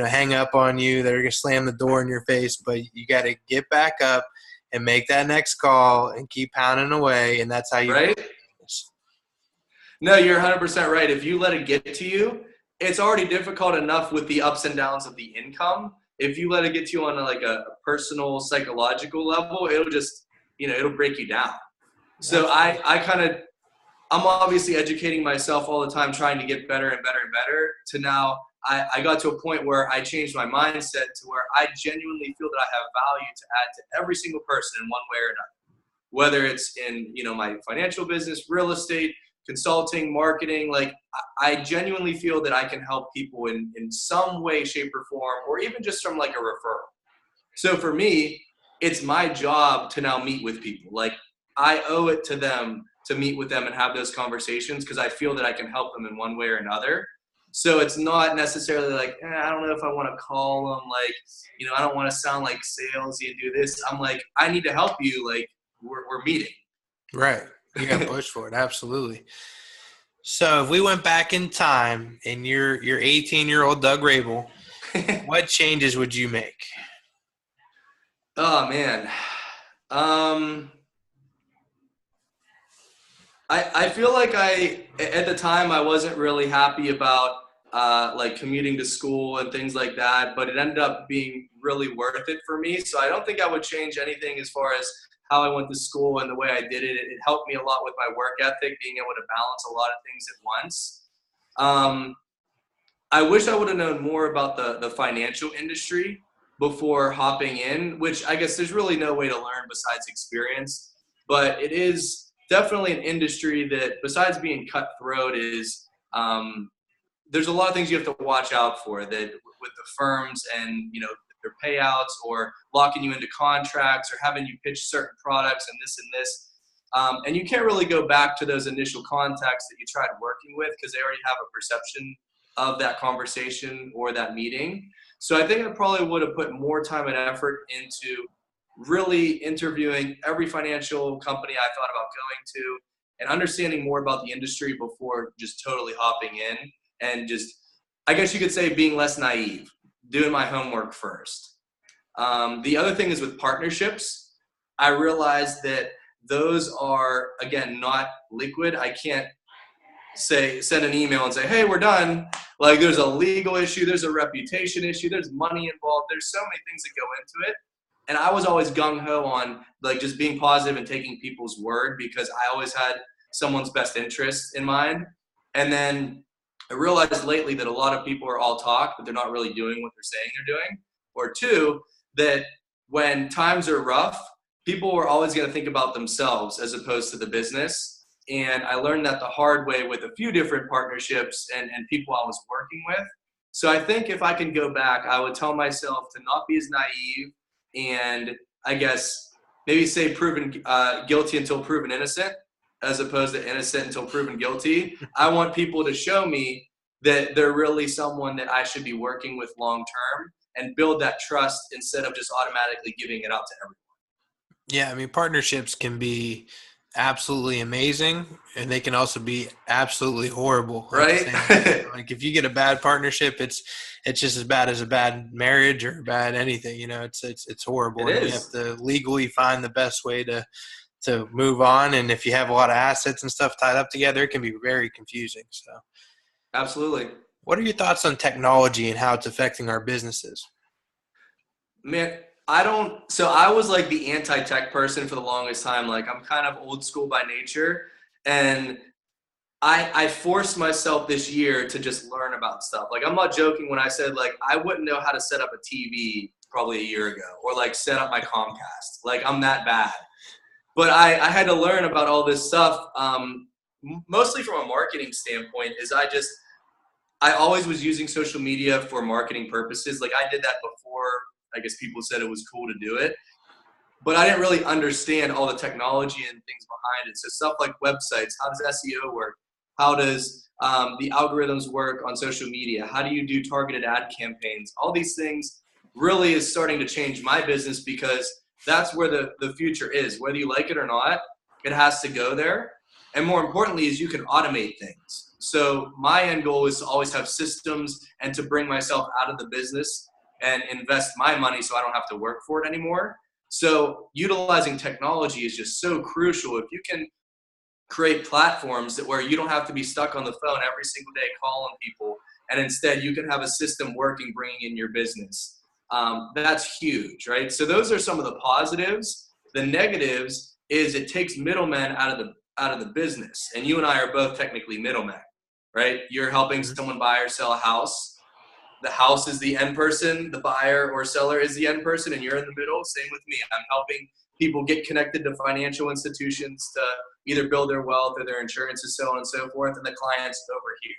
hang up on you, that are going to slam the door in your face, but you got to get back up and make that next call and keep pounding away. And that's how you build right? business. No, you're 100% right. If you let it get to you, it's already difficult enough with the ups and downs of the income. If you let it get to you on a personal psychological level, it'll just, it'll break you down. So Absolutely. I'm obviously educating myself all the time, trying to get better and better and better. To now, I got to a point where I changed my mindset to where I genuinely feel that I have value to add to every single person in one way or another. Whether it's in my financial business, real estate, consulting, marketing, like I genuinely feel that I can help people in some way, shape, or form, or even just from like a referral. So for me, it's my job to now meet with people. Like I owe it to them to meet with them and have those conversations because I feel that I can help them in one way or another. So it's not necessarily like, I don't know if I want to call them. Like, I don't want to sound like salesy and do this. I'm like, I need to help you. Like, we're meeting. Right. You got pushed for it. Absolutely. So if we went back in time and you're 18-year-old Doug Raible, what changes would you make? Oh man. Um, I feel like at the time I wasn't really happy about like commuting to school and things like that, but it ended up being really worth it for me. So I don't think I would change anything as far as how I went to school and the way I did it. It helped me a lot with my work ethic, being able to balance a lot of things at once. Um, I wish I would have known more about the financial industry before hopping in, which I guess there's really no way to learn besides experience. But it is definitely an industry that, besides being cutthroat, is there's a lot of things you have to watch out for that with the firms and their payouts or locking you into contracts or having you pitch certain products and this and this. And you can't really go back to those initial contacts that you tried working with because they already have a perception of that conversation or that meeting. So I think I probably would have put more time and effort into really interviewing every financial company I thought about going to and understanding more about the industry before just totally hopping in and just, I guess you could say, being less naive, doing my homework first. The other thing is with partnerships. I realized that those are, again, not liquid. I can't send an email and say, hey, we're done. Like, there's a legal issue, there's a reputation issue, there's money involved, there's so many things that go into it. And I was always gung-ho on like just being positive and taking people's word because I always had someone's best interest in mind. And then I realized lately that a lot of people are all talk, but they're not really doing what they're saying they're doing. Or two, that when times are rough, people are always going to think about themselves as opposed to the business. And I learned that the hard way with a few different partnerships and people I was working with. So I think if I can go back, I would tell myself to not be as naive and I guess maybe say proven guilty until proven innocent as opposed to innocent until proven guilty. I want people to show me that they're really someone that I should be working with long term and build that trust instead of just automatically giving it out to everyone. Yeah, I mean, partnerships can be absolutely amazing, and they can also be absolutely horrible. Right? Like if you get a bad partnership, it's just as bad as a bad marriage or bad anything. You know, it's horrible, It and you is. have to legally find the best way to move on. And if you have a lot of assets and stuff tied up together, it can be very confusing. So, Absolutely. what are your thoughts on technology and how it's affecting our businesses? Man, so I was like the anti-tech person for the longest time. Like I'm kind of old school by nature. And I forced myself this year to just learn about stuff. Like I'm not joking when I said like I wouldn't know how to set up a TV probably a year ago or like set up my Comcast. Like I'm that bad. But I had to learn about all this stuff, mostly from a marketing standpoint. I always was using social media for marketing purposes. Like I did that before. I guess people said it was cool to do it, but I didn't really understand all the technology and things behind it. So stuff like websites, how does SEO work? How does the algorithms work on social media? How do you do targeted ad campaigns? All these things really is starting to change my business because that's where the future is. Whether you like it or not, it has to go there. And more importantly is you can automate things. So my end goal is to always have systems and to bring myself out of the business and invest my money so I don't have to work for it anymore. So utilizing technology is just so crucial. If you can create platforms where you don't have to be stuck on the phone every single day calling people, and instead you can have a system working, bringing in your business, that's huge, right? So those are some of the positives. The negatives is it takes middlemen out of the business, and you and I are both technically middlemen, right? You're helping someone buy or sell a house. The house is the end person, the buyer or seller is the end person, and you're in the middle. Same with me. I'm helping people get connected to financial institutions to either build their wealth or their insurances, so on and so forth, and the client's over here.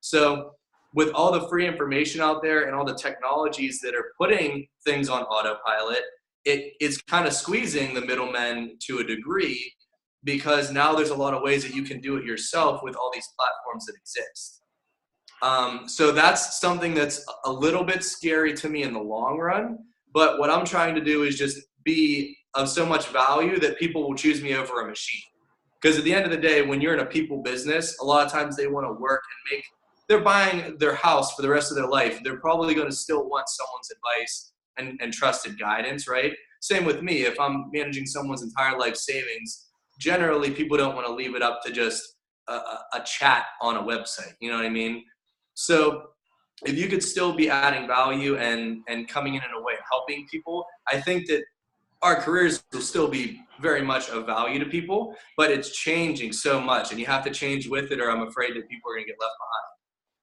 So with all the free information out there and all the technologies that are putting things on autopilot, it's kind of squeezing the middlemen to a degree because now there's a lot of ways that you can do it yourself with all these platforms that exist. So that's something that's a little bit scary to me in the long run. But what I'm trying to do is just be of so much value that people will choose me over a machine. Because at the end of the day, when you're in a people business, a lot of times they want to work and they're buying their house for the rest of their life. They're probably going to still want someone's advice and trusted guidance, right? Same with me. If I'm managing someone's entire life savings, generally people don't want to leave it up to just a chat on a website. You know what I mean? So if you could still be adding value and coming in a way of helping people, I think that our careers will still be very much of value to people, but it's changing so much and you have to change with it or I'm afraid that people are going to get left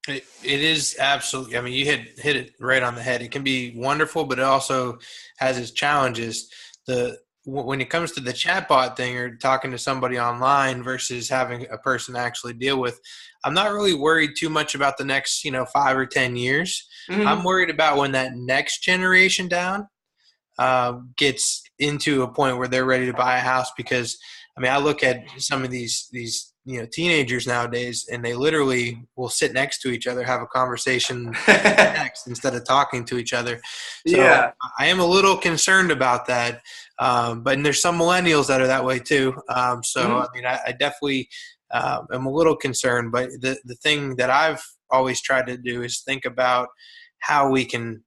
behind. It is absolutely. I mean, you hit it right on the head. It can be wonderful, but it also has its challenges. When it comes to the chatbot thing or talking to somebody online versus having a person actually deal with, I'm not really worried too much about the next 5 or 10 years. Mm-hmm. I'm worried about when that next generation down gets into a point where they're ready to buy a house. Because I mean, I look at some of these teenagers nowadays, and they literally will sit next to each other, have a conversation via text instead of talking to each other. So Yeah. I am a little concerned about that. But there's some millennials that are that way too. So, Mhm. I mean, I definitely am a little concerned, but the thing that I've always tried to do is think about how we can,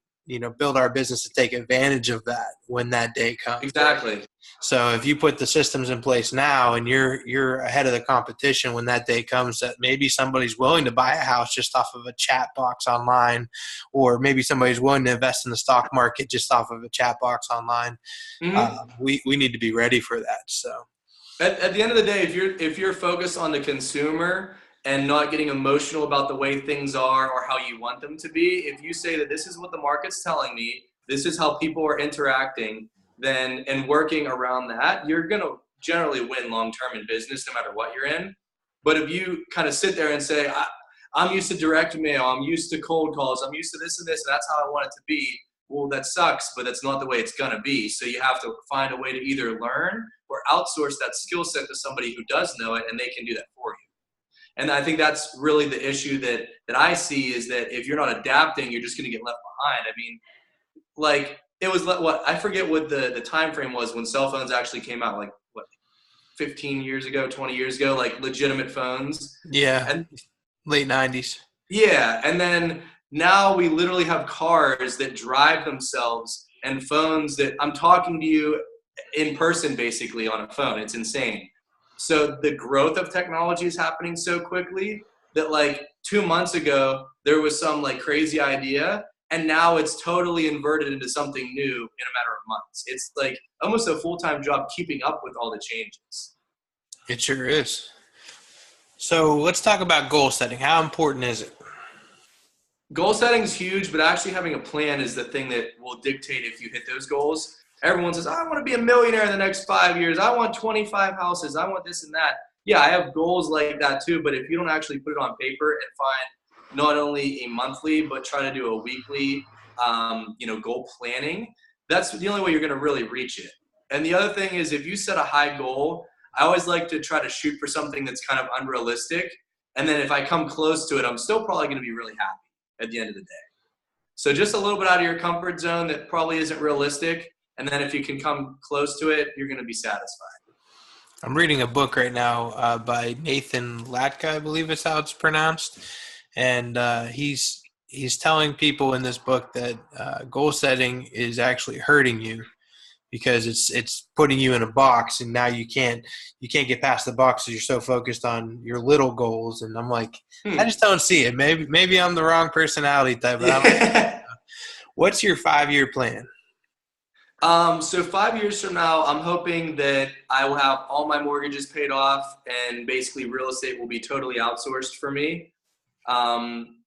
build our business to take advantage of that when that day comes. Exactly. So if you put the systems in place now and you're ahead of the competition when that day comes, that maybe somebody's willing to buy a house just off of a chat box online, or maybe somebody's willing to invest in the stock market just off of a chat box online. Mhm. We need to be ready for that. So At the end of the day, if you're focused on the consumer and not getting emotional about the way things are or how you want them to be, if you say that this is what the market's telling me, this is how people are interacting, then and working around that, you're gonna generally win long term in business no matter what you're in. But if you kind of sit there and say, I'm used to direct mail, I'm used to cold calls, I'm used to this and this, and that's how I want it to be. Well, that sucks, but that's not the way it's gonna be. So you have to find a way to either learn or outsource that skill set to somebody who does know it and they can do that for you. And I think that's really the issue that I see, is that if you're not adapting, you're just going to get left behind. I mean, like it was what I forget what the time frame was when cell phones actually came out, like what, 15 years ago, 20 years ago, like legitimate phones. yeah, And late '90s. yeah, and then now we literally have cars that drive themselves and phones that I'm talking to you in person basically on a phone. It's insane. So the growth of technology is happening so quickly that like 2 months ago there was some like crazy idea, and now it's totally inverted into something new in a matter of months. It's like almost a full-time job keeping up with all the changes. It sure is. So let's talk about goal setting. How important is it? Goal setting is huge, but actually having a plan is the thing that will dictate if you hit those goals. Everyone says, I want to be a millionaire in the next 5 years. I want 25 houses. I want this and that. Yeah, I have goals like that too, but if you don't actually put it on paper and find not only a monthly, but try to do a weekly, goal planning, that's the only way you're going to really reach it. And the other thing is, if you set a high goal, I always like to try to shoot for something that's kind of unrealistic. And then if I come close to it, I'm still probably going to be really happy at the end of the day. So just a little bit out of your comfort zone that probably isn't realistic. And then if you can come close to it, you're going to be satisfied. I'm reading a book right now by Nathan Latka, I believe is how it's pronounced, and he's telling people in this book that goal setting is actually hurting you because it's putting you in a box, and now you can't get past the box because you're so focused on your little goals. And I'm like, I Hmm. just don't see it. Maybe I'm the wrong personality type, but I don't. Yeah. What's your 5-year plan? So 5 years from now, I'm hoping that I will have all my mortgages paid off and basically real estate will be totally outsourced for me. Um,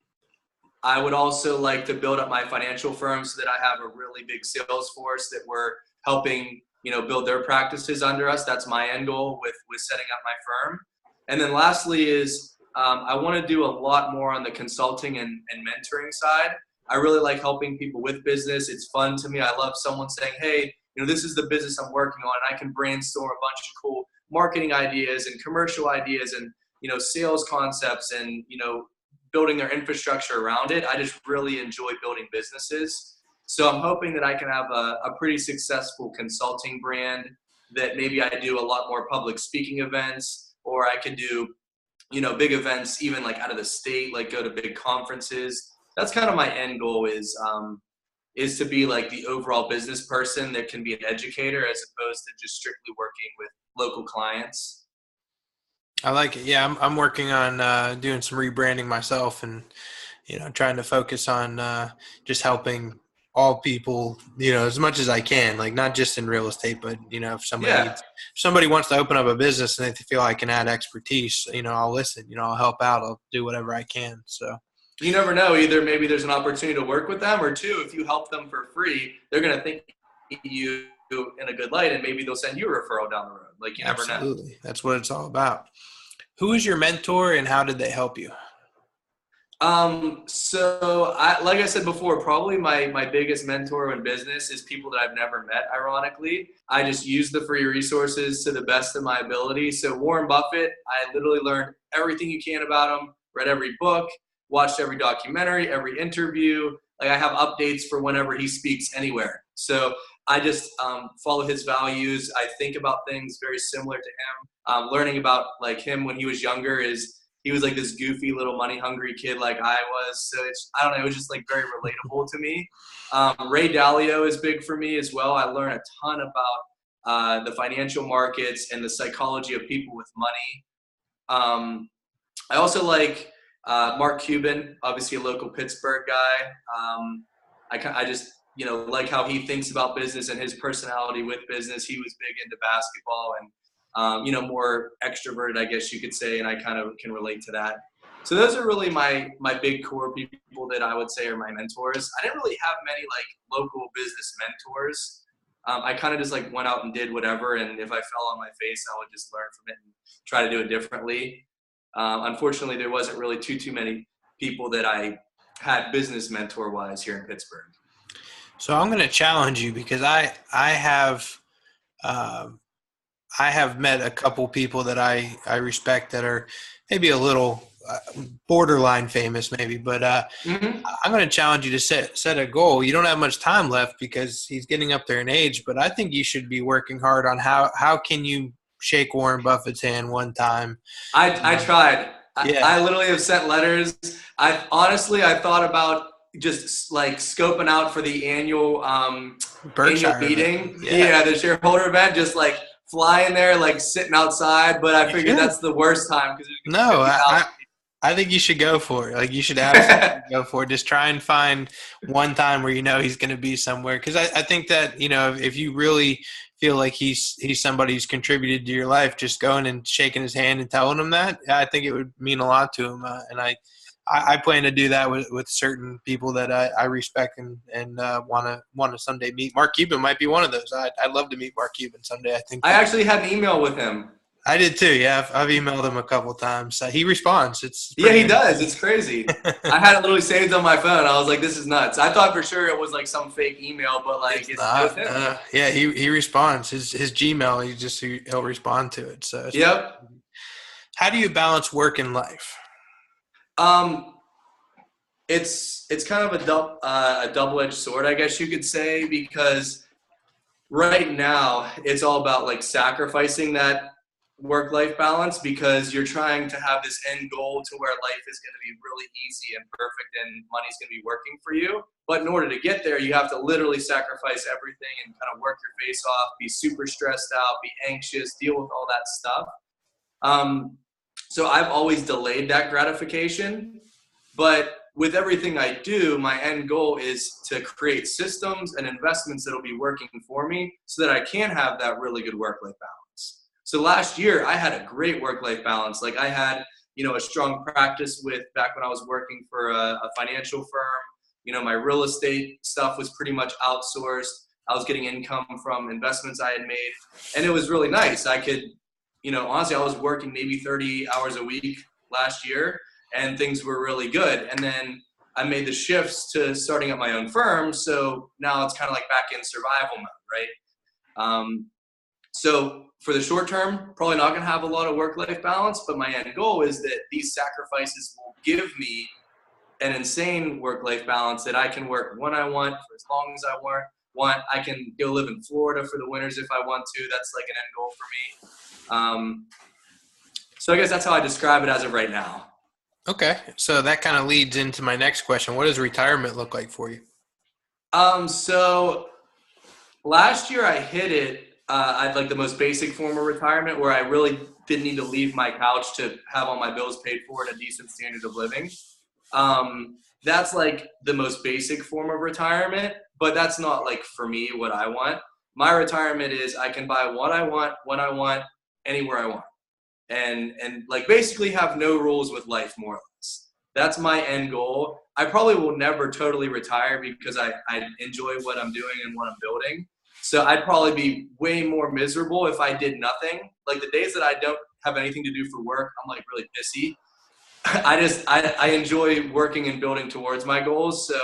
I would also like to build up my financial firm so that I have a really big sales force that we're helping, build their practices under us. That's my end goal with setting up my firm. And then lastly is I want to do a lot more on the consulting and mentoring side. I really like helping people with business. It's fun to me. I love someone saying, hey, this is the business I'm working on. And I can brainstorm a bunch of cool marketing ideas and commercial ideas and, sales concepts and, building their infrastructure around it. I just really enjoy building businesses. So I'm hoping that I can have a pretty successful consulting brand that maybe I do a lot more public speaking events, or I could do, big events even like out of the state, like go to big conferences. That's kind of my end goal is to be like the overall business person that can be an educator as opposed to just strictly working with local clients. I like it. Yeah, I'm working on doing some rebranding myself, and trying to focus on just helping all people, as much as I can. Like not just in real estate, but Yeah. if somebody wants to open up a business and they feel I can add expertise, I'll listen. I'll help out. I'll do whatever I can. So You never know. Either maybe there's an opportunity to work with them, or two, if you help them for free, they're going to think you in a good light, and maybe they'll send you a referral down the road. Like you never know. absolutely, that's what it's all about. Who is your mentor, and how did they help you? Like I said before, probably my biggest mentor in business is people that I've never met, ironically. I just use the free resources to the best of my ability. So Warren Buffett, I literally learned everything you can about him, read every book, watched every documentary, every interview. Like I have updates for whenever he speaks anywhere. So I just follow his values. I think about things very similar to him. Learning about like him when he was younger is he was like this goofy little money hungry kid like I was. So I don't know, it was just like very relatable to me. Ray Dalio is big for me as well. I learn a ton about the financial markets and the psychology of people with money. I also like Mark Cuban, obviously a local Pittsburgh guy. I just like how he thinks about business and his personality with business. He was big into basketball and more extroverted, I guess you could say, and I kind of can relate to that. So those are really my big core people that I would say are my mentors. I didn't really have many like local business mentors. I kind of just like went out and did whatever, and if I fell on my face, I would just learn from it and try to do it differently. Unfortunately, there wasn't really too many people that I had business mentor wise here in Pittsburgh. So I'm going to challenge you because um, I have met a couple people that I respect that are maybe a little borderline famous, maybe. But Mm-hmm. I'm going to challenge you to set a goal. You don't have much time left because he's getting up there in age, but I think you should be working hard on how can you shake Warren Buffett's hand one time. I tried. Yeah, I literally have sent letters. I thought about just like scoping out for the annual Berkshire event. meeting. Yeah, Yeah, the shareholder event, just like flying there, like sitting outside. But I you figured should. that's the worst time because there's gonna be No, 50,000 I think you should go for it. Like you should absolutely people. go for it. Just try and find one time where you know he's going to be somewhere. Because I think that if you really feel like he's somebody who's contributed to your life, just going and shaking his hand and telling him that, I think it would mean a lot to him. And I plan to do that with certain people that I respect and want to someday meet. Mark Cuban might be one of those. I'd love to meet Mark Cuban someday. I think I that. actually had an email with him. I did too. Yeah, I've emailed him a couple times. He responds. It's Yeah, pretty he does. entertaining. It's crazy. I had it literally saved on my phone. I was like, this is nuts. I thought for sure it was like some fake email, but like It's it was not. him. Yeah, he responds. His Gmail. He'll respond to it. So it's pretty. Yep. How do you balance work and life? Um, it's kind of a double-edged sword, I guess you could say, because right now it's all about like sacrificing that work-life balance because you're trying to have this end goal to where life is going to be really easy and perfect and money's going to be working for you. But in order to get there, you have to literally sacrifice everything and kind of work your face off, be super stressed out, be anxious, deal with all that stuff. Um, so I've always delayed that gratification. But with everything I do, my end goal is to create systems and investments that'll be working for me so that I can have that really good work-life balance. So last year, I had a great work-life balance. Like I had, a strong practice with back when I was working for a financial firm. My real estate stuff was pretty much outsourced. I was getting income from investments I had made, and it was really nice. I could, honestly, I was working maybe 30 hours a week last year, and things were really good. And then I made the shifts to starting up my own firm. So now it's kind of like back in survival mode, right? So for the short term, probably not going to have a lot of work-life balance, but my end goal is that these sacrifices will give me an insane work-life balance that I can work when I want for as long as I want. I can go live in Florida for the winters if I want to. That's like an end goal for me. So I guess that's how I describe it as of right now. Okay, so that kind of leads into my next question. What does retirement look like for you? So last year I hit it. I'd like the most basic form of retirement where I really didn't need to leave my couch to have all my bills paid for at a decent standard of living. That's like the most basic form of retirement, but that's not like for me what I want. My retirement is I can buy what I want, when I want, anywhere I want, and like basically have no rules with life more or less. That's my end goal. I probably will never totally retire because I enjoy what I'm doing and what I'm building. So I'd probably be way more miserable if I did nothing. Like the days that I don't have anything to do for work, I'm like really pissy. I enjoy working and building towards my goals. So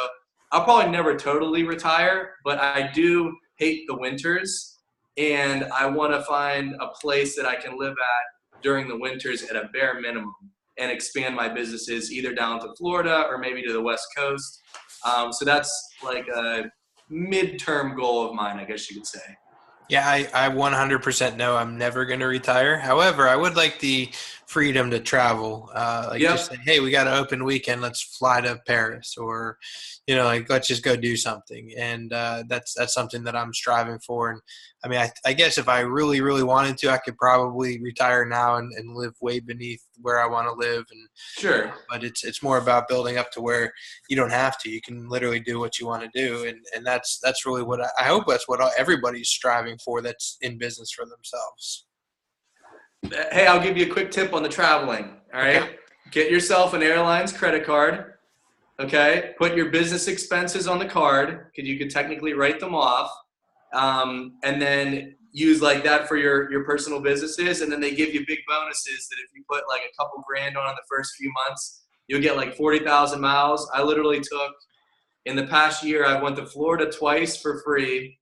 I'll probably never totally retire, but I do hate the winters, and I want to find a place that I can live at during the winters at a bare minimum and expand my businesses either down to Florida or maybe to the West Coast. So that's like a midterm goal of mine, I guess you could say. Yeah, I 100% know I'm never going to retire. However, I would like the freedom to travel. Like just Yep. say, hey, we got an open weekend. Let's fly to Paris, or like let's just go do something. And that's something that I'm striving for. And I mean, I guess if I really, really wanted to, I could probably retire now and live way beneath where I want to live. And Sure. but it's more about building up to where you don't have to. You can literally do what you want to do, and that's really what I hope that's what everybody's striving for. That's in business for themselves. Hey, I'll give you a quick tip on the traveling. All Okay. right. Get yourself an airline's credit card. Okay. Put your business expenses on the card because you could technically write them off. And then use like that for your personal businesses. And then they give you big bonuses that if you put like a couple grand on in the first few months, you'll get like 40,000 miles. I literally took in the past year, I went to Florida twice for free,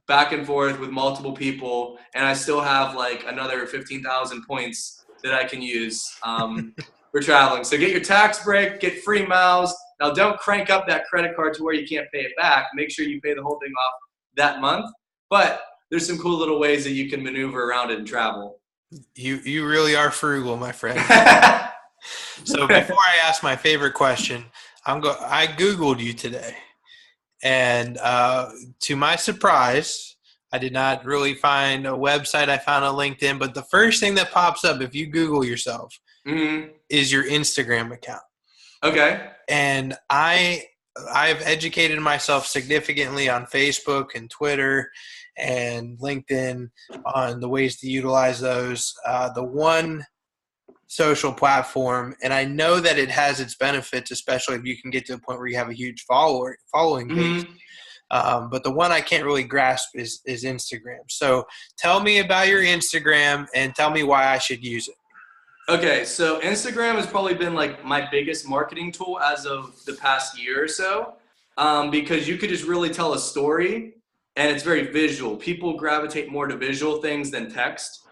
back and forth with multiple people, and I still have like another 15,000 points that I can use for traveling. So get your tax break, get free miles. Now don't crank up that credit card to where you can't pay it back. Make sure you pay the whole thing off that month. But there's some cool little ways that you can maneuver around it and travel. You really are frugal, my friend. So before I ask my favorite question, I Googled you today. And to my surprise, I did not really find a website. I found a LinkedIn, but the first thing that pops up if you Google yourself is your Instagram account. Okay. And I've educated myself significantly on Facebook and Twitter and LinkedIn on the ways to utilize those. The one social platform, and I know that it has its benefits, especially if you can get to a point where you have a huge following base. But the one I can't really grasp is Instagram. So tell me about your Instagram and tell me why I should use it. Okay, so Instagram has probably been like my biggest marketing tool as of the past year or so, because you could just really tell a story, and it's very visual. People gravitate more to visual things than text.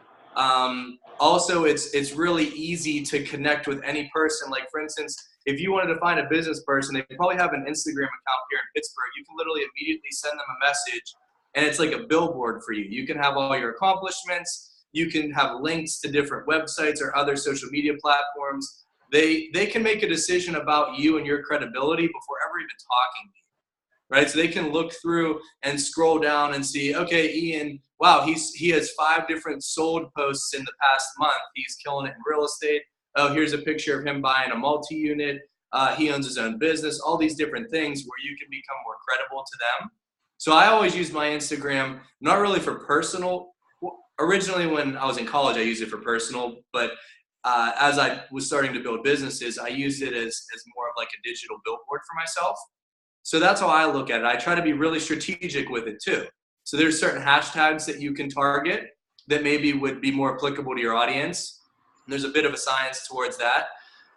Also, it's really easy to connect with any person. Like for instance, if you wanted to find a business person, they probably have an Instagram account here in Pittsburgh. You can literally immediately send them a message, and it's like a billboard for you. You can have all your accomplishments. You can have links to different websites or other social media platforms. They can make a decision about you and your credibility before ever even talking to you, right? So they can look through and scroll down and see, okay, Ian, wow, he has 5 different sold posts in the past month. He's killing it in real estate. Oh, here's a picture of him buying a multi-unit. He owns his own business. All these different things where you can become more credible to them. So I always use my Instagram, not really for personal. Originally, when I was in college, I used it for personal, but as I was starting to build businesses, I used it as more of like a digital billboard for myself. So that's how I look at it. I try to be really strategic with it too. So there's certain hashtags that you can target that maybe would be more applicable to your audience. And there's a bit of a science towards that.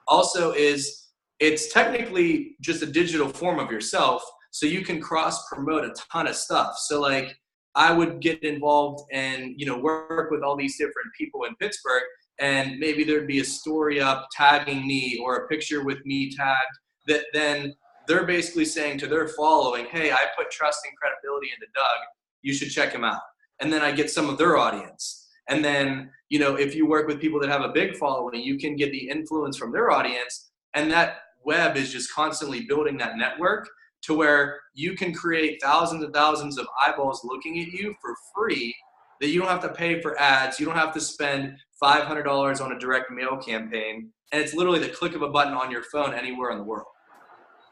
Also it's technically just a digital form of yourself, so you can cross promote a ton of stuff. So like I would get involved and work with all these different people in Pittsburgh, and maybe there'd be a story up tagging me or a picture with me tagged that then they're basically saying to their following, hey, I put trust and credibility into Doug. You should check him out. And then I get some of their audience. And then, if you work with people that have a big following, you can get the influence from their audience. And that web is just constantly building that network to where you can create thousands and thousands of eyeballs looking at you for free, that you don't have to pay for ads. You don't have to spend $500 on a direct mail campaign. And it's literally the click of a button on your phone anywhere in the world.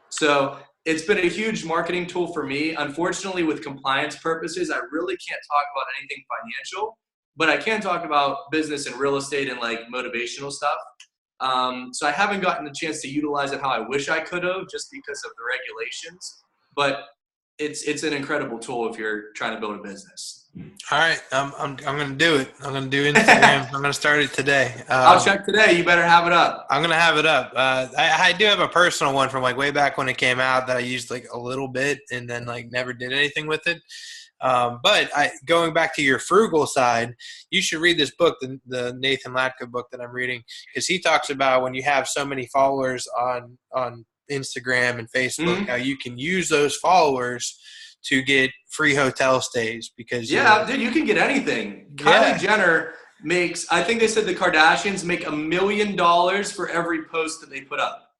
So it's been a huge marketing tool for me. Unfortunately, with compliance purposes, I really can't talk about anything financial, but I can talk about business and real estate and like motivational stuff. So I haven't gotten the chance to utilize it how I wish I could have, just because of the regulations. But it's an incredible tool if you're trying to build a business. All right, I'm going to do it. I'm going to do Instagram. I'm going to start it today. I'll check today. You better have it up. I'm going to have it up. I do have a personal one from like way back when it came out that I used like a little bit and then like never did anything with it. But going back to your frugal side, you should read this book, the Nathan Latka book that I'm reading, because he talks about when you have so many followers on Instagram and Facebook, how you can use those followers to get free hotel stays because dude, you can get anything. Kylie Jenner makes, I think they said the Kardashians make $1 million for every post that they put up.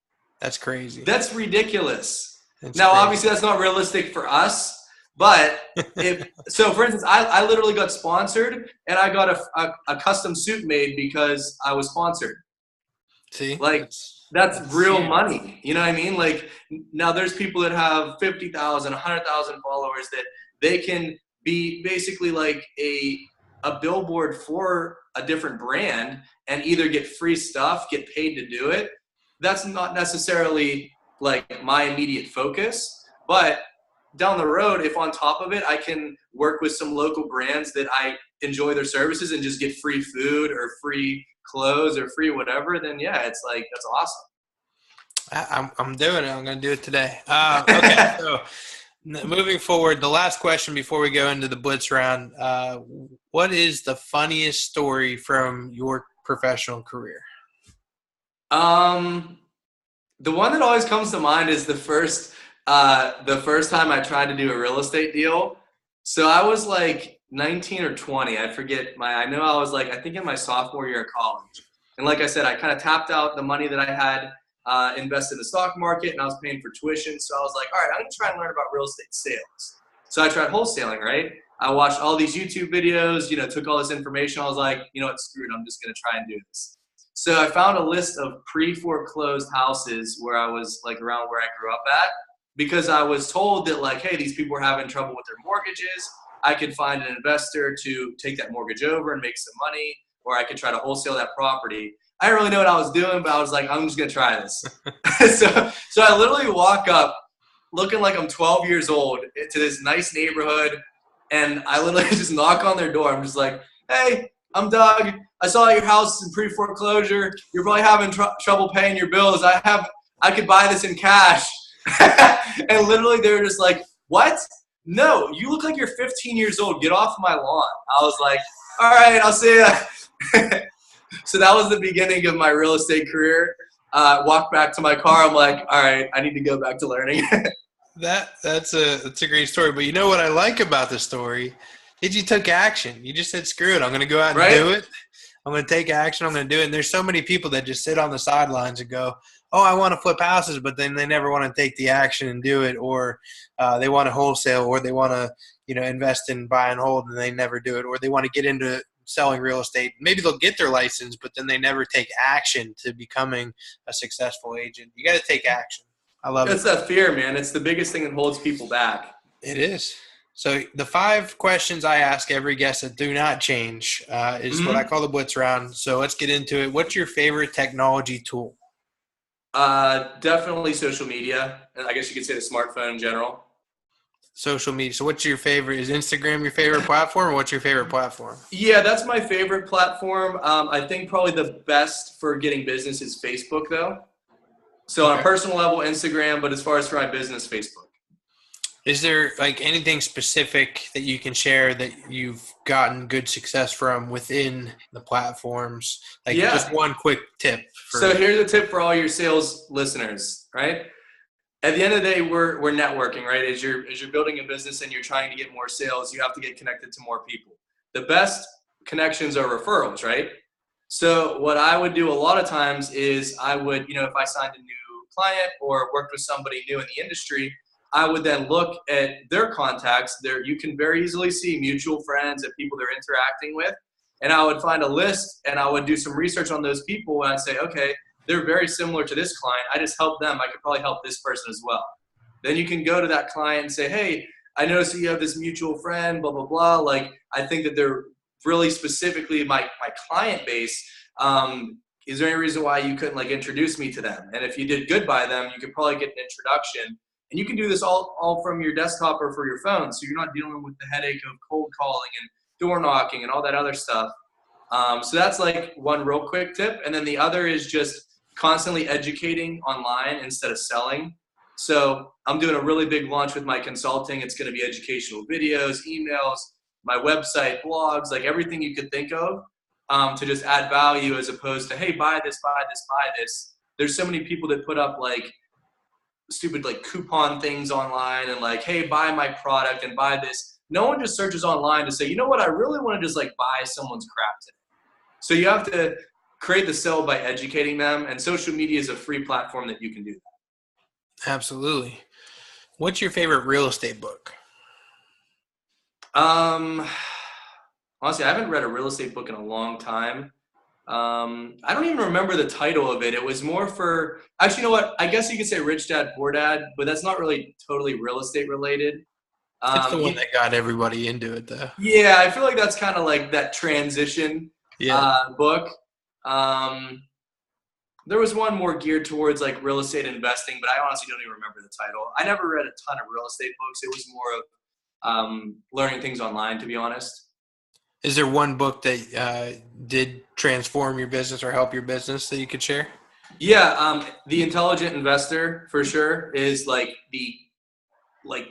That's crazy. That's ridiculous. That's now, crazy. Obviously, that's not realistic for us. But for instance, I literally got sponsored and I got a custom suit made because I was sponsored. See, like that's real money. You know what I mean? Like now there's people that have 50,000, 100,000 followers that they can be basically like a billboard for a different brand and either get free stuff, get paid to do it. That's not necessarily like my immediate focus, but down the road, if on top of it, I can work with some local brands that I enjoy their services and just get free food or free clothes or free whatever, then yeah, it's like, that's awesome. I'm doing it. I'm going to do it today. Okay. So moving forward, the last question before we go into the blitz round, what is the funniest story from your professional career? The one that always comes to mind is the first time I tried to do a real estate deal. So I was like 19 or 20. I forget I know I was like, I think in my sophomore year of college. And like I said, I kind of tapped out the money that I had invested in the stock market and I was paying for tuition. So I was like, all right, I'm going to try and learn about real estate sales. So I tried wholesaling, right? I watched all these YouTube videos, took all this information. I was like, you know what, screw it. I'm just going to try and do this. So I found a list of pre-foreclosed houses where I was like around where I grew up at, because I was told that like, hey, these people are having trouble with their mortgages. I could find an investor to take that mortgage over and make some money, or I could try to wholesale that property. I didn't really know what I was doing, but I was like, I'm just going to try this. So I literally walk up looking like I'm 12 years old to this nice neighborhood, and I literally just knock on their door. I'm just like, hey, I'm Doug. I saw your house in pre-foreclosure. You're probably having trouble paying your bills. I could buy this in cash. And literally they were just like, what? No, you look like you're 15 years old. Get off my lawn. I was like, all right, I'll see ya. So that was the beginning of my real estate career. Walked back to my car. I'm like, all right, I need to go back to learning. That's a great story. But you know what I like about the story is you took action. You just said, screw it. I'm going to go out and do it. I'm going to take action. I'm going to do it. And there's so many people that just sit on the sidelines and go, oh, I want to flip houses, but then they never want to take the action and do it, or they want to wholesale, or they want to, invest in buy and hold, and they never do it, or they want to get into selling real estate. Maybe they'll get their license, but then they never take action to becoming a successful agent. You got to take action. I love it. It's that fear, man. It's the biggest thing that holds people back. It is. So the 5 questions I ask every guest that do not change is what I call the blitz round. So let's get into it. What's your favorite technology tool? Definitely social media. I guess you could say the smartphone in general. Social media. So what's your favorite? Is Instagram your favorite platform, or what's your favorite platform? Yeah, that's my favorite platform. I think probably the best for getting business is Facebook, though. So on a personal level, Instagram, but as far as for my business, Facebook. Is there like anything specific that you can share that you've gotten good success from within the platforms? Like just one quick tip. So here's a tip for all your sales listeners, right? At the end of the day, we're networking, right? As you're building a business and you're trying to get more sales, you have to get connected to more people. The best connections are referrals, right? So what I would do a lot of times is I would, if I signed a new client or worked with somebody new in the industry, I would then look at their contacts. You can very easily see mutual friends and people they're interacting with. And I would find a list and I would do some research on those people and I'd say, okay, they're very similar to this client. I just helped them. I could probably help this person as well. Then you can go to that client and say, hey, I noticed that you have this mutual friend, blah, blah, blah. Like, I think that they're really specifically my client base. Is there any reason why you couldn't like introduce me to them? And if you did good by them, you could probably get an introduction And you can do this all from your desktop or for your phone. So you're not dealing with the headache of cold calling and door knocking and all that other stuff. So that's like one real quick tip. And then the other is just constantly educating online instead of selling. So I'm doing a really big launch with my consulting. It's going to be educational videos, emails, my website, blogs, like everything you could think of, to just add value as opposed to, hey, buy this, buy this, buy this. There's so many people that put up like stupid like coupon things online and like, hey, buy my product and buy this. No one just searches online to say, you know what, I really want to just like buy someone's crap today. So you have to create the sell by educating them, and social media is a free platform that you can do that. Absolutely. What's your favorite real estate book? Honestly, I haven't read a real estate book in a long time. I don't even remember the title of it. It was more for, actually, you know what? I guess you could say Rich Dad, Poor Dad, but that's not really totally real estate related. It's the one that got everybody into it, though. Yeah, I feel like that's kind of like that transition book. There was one more geared towards like real estate investing, but I honestly don't even remember the title. I never read a ton of real estate books. It was more of learning things online, to be honest. Is there one book that did transform your business or help your business that you could share? Yeah, The Intelligent Investor for sure is like the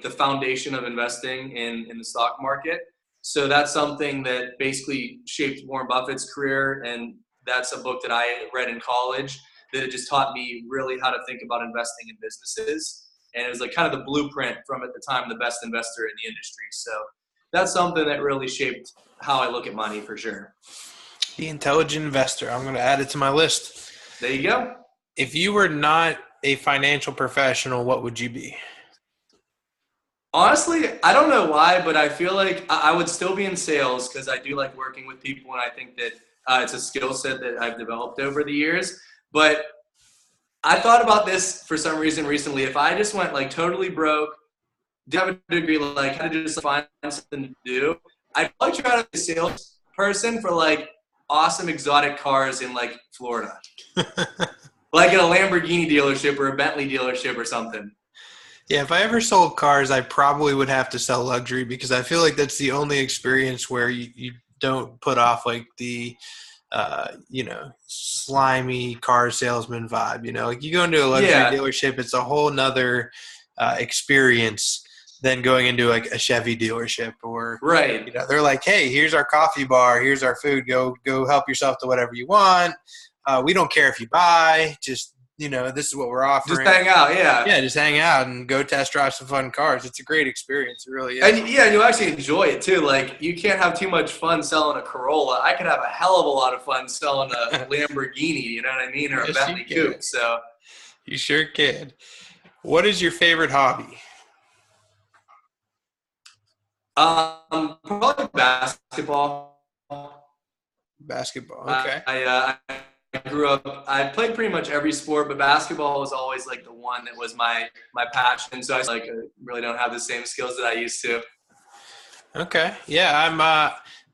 foundation of investing in the stock market. So that's something that basically shaped Warren Buffett's career, and that's a book that I read in college that it just taught me really how to think about investing in businesses. And it was like kind of the blueprint from, at the time, the best investor in the industry. So that's something that really shaped how I look at money for sure. The Intelligent Investor. I'm going to add it to my list. There you go. If you were not a financial professional, what would you be? Honestly, I don't know why, but I feel like I would still be in sales because I do like working with people, and I think that it's a skill set that I've developed over the years. But I thought about this for some reason recently. If I just went like totally broke, didn't have a degree, like had to just find something to do, I'd probably try to be a salesperson for like awesome exotic cars in like Florida. Like at a Lamborghini dealership or a Bentley dealership or something. Yeah, if I ever sold cars, I probably would have to sell luxury because I feel like that's the only experience where you don't put off like the, slimy car salesman vibe. Like you go into a luxury dealership, it's a whole nother experience than going into like a Chevy dealership or, right. They're like, hey, here's our coffee bar, here's our food, go help yourself to whatever you want. We don't care if you buy, just this is what we're offering. Just hang out, yeah. Yeah, just hang out and go test drive some fun cars. It's a great experience. It really is. And you'll actually enjoy it too. Like you can't have too much fun selling a Corolla. I could have a hell of a lot of fun selling a Lamborghini, you know what I mean? Or a Bentley coupe. So you sure can. What is your favorite hobby? Probably basketball. Basketball, okay. I grew up, I played pretty much every sport, but basketball was always like the one that was my passion. So I really don't have the same skills that I used to. Okay. Yeah, I'm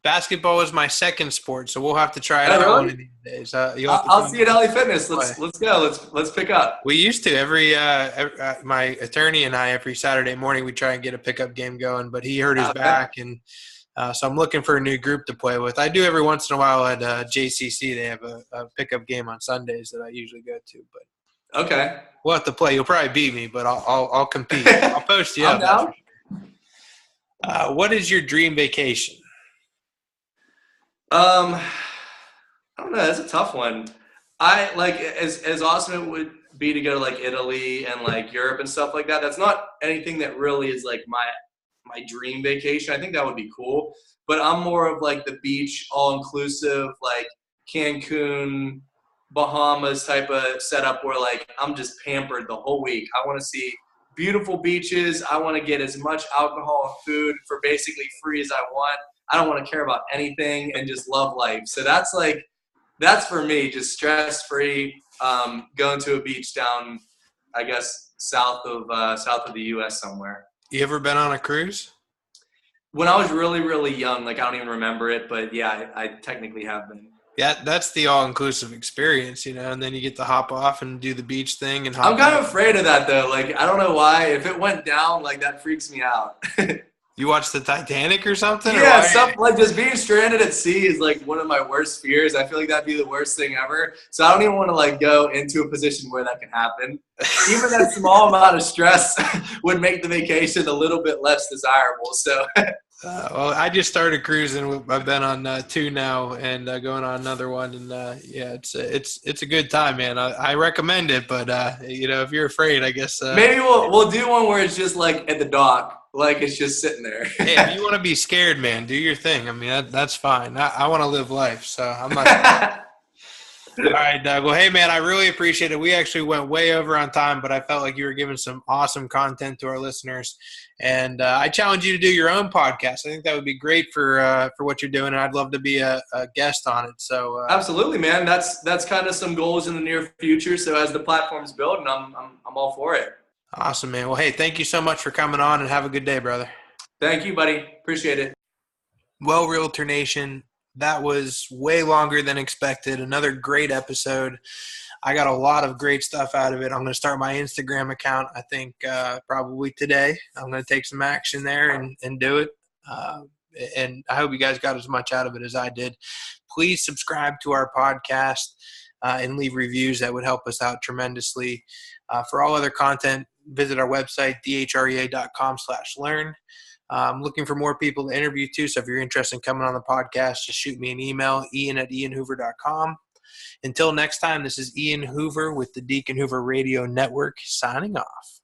basketball is my second sport, so we'll have to try it out one of these days. I'll see you at LA Fitness. Let's go. Let's pick up. We used to every my attorney and I every Saturday morning we try and get a pickup game going, but he hurt his back, and so I'm looking for a new group to play with. I do every once in a while at JCC. They have a pickup game on Sundays that I usually go to. But okay, we'll have to play. You'll probably beat me, but I'll compete. I'll post you up. Down. What is your dream vacation? I don't know. That's a tough one. I like as awesome it would be to go to like Italy and like Europe and stuff like that. That's not anything that really is like my dream vacation. I think that would be cool, but I'm more of like the beach, all inclusive, like Cancun, Bahamas type of setup where like I'm just pampered the whole week. I want to see beautiful beaches. I want to get as much alcohol and food for basically free as I want. I don't want to care about anything and just love life. So that's for me, just stress free, going to a beach down, I guess, south of the US somewhere. You ever been on a cruise? When I was really, really young, like I don't even remember it, but yeah, I technically have been. Yeah, that's the all-inclusive experience, and then you get to hop off and do the beach thing and I'm hop kind back. of afraid of that though. Like, I don't know why. If it went down, like that freaks me out. You watch the Titanic or something, or Yeah, why? stuff like just being stranded at sea is like one of my worst fears. I feel like that'd be the worst thing ever. So I don't even want to like go into a position where that can happen. Even that small amount of stress would make the vacation a little bit less desirable. So Well, I just started cruising. I've been on two now, and going on another one. And yeah, it's a good time, man. I recommend it, but if you're afraid, I guess. maybe we'll do one where it's just like at the dock, like it's just sitting there. Hey, if you want to be scared, man, do your thing. I mean, that's fine. I want to live life, so I'm not. All right, Doug. Well, hey, man, I really appreciate it. We actually went way over on time, but I felt like you were giving some awesome content to our listeners. And I challenge you to do your own podcast. I think that would be great for what you're doing, and I'd love to be a guest on it. So, Absolutely, man. That's kind of some goals in the near future. So as the platform's building, I'm all for it. awesome, man. Well, hey, thank you so much for coming on, and have a good day, brother. Thank you, buddy. Appreciate it. Well, Realtor Nation, that was way longer than expected. Another great episode. I got a lot of great stuff out of it. I'm going to start my Instagram account, I think, probably today. I'm going to take some action there and do it. And I hope you guys got as much out of it as I did. Please subscribe to our podcast and leave reviews. That would help us out tremendously. For all other content, visit our website, dhrea.com/learn. I'm looking for more people to interview too. So if you're interested in coming on the podcast, just shoot me an email, ian@ianhoover.com. Until next time, this is Ian Hoover with the Deacon Hoover Radio Network signing off.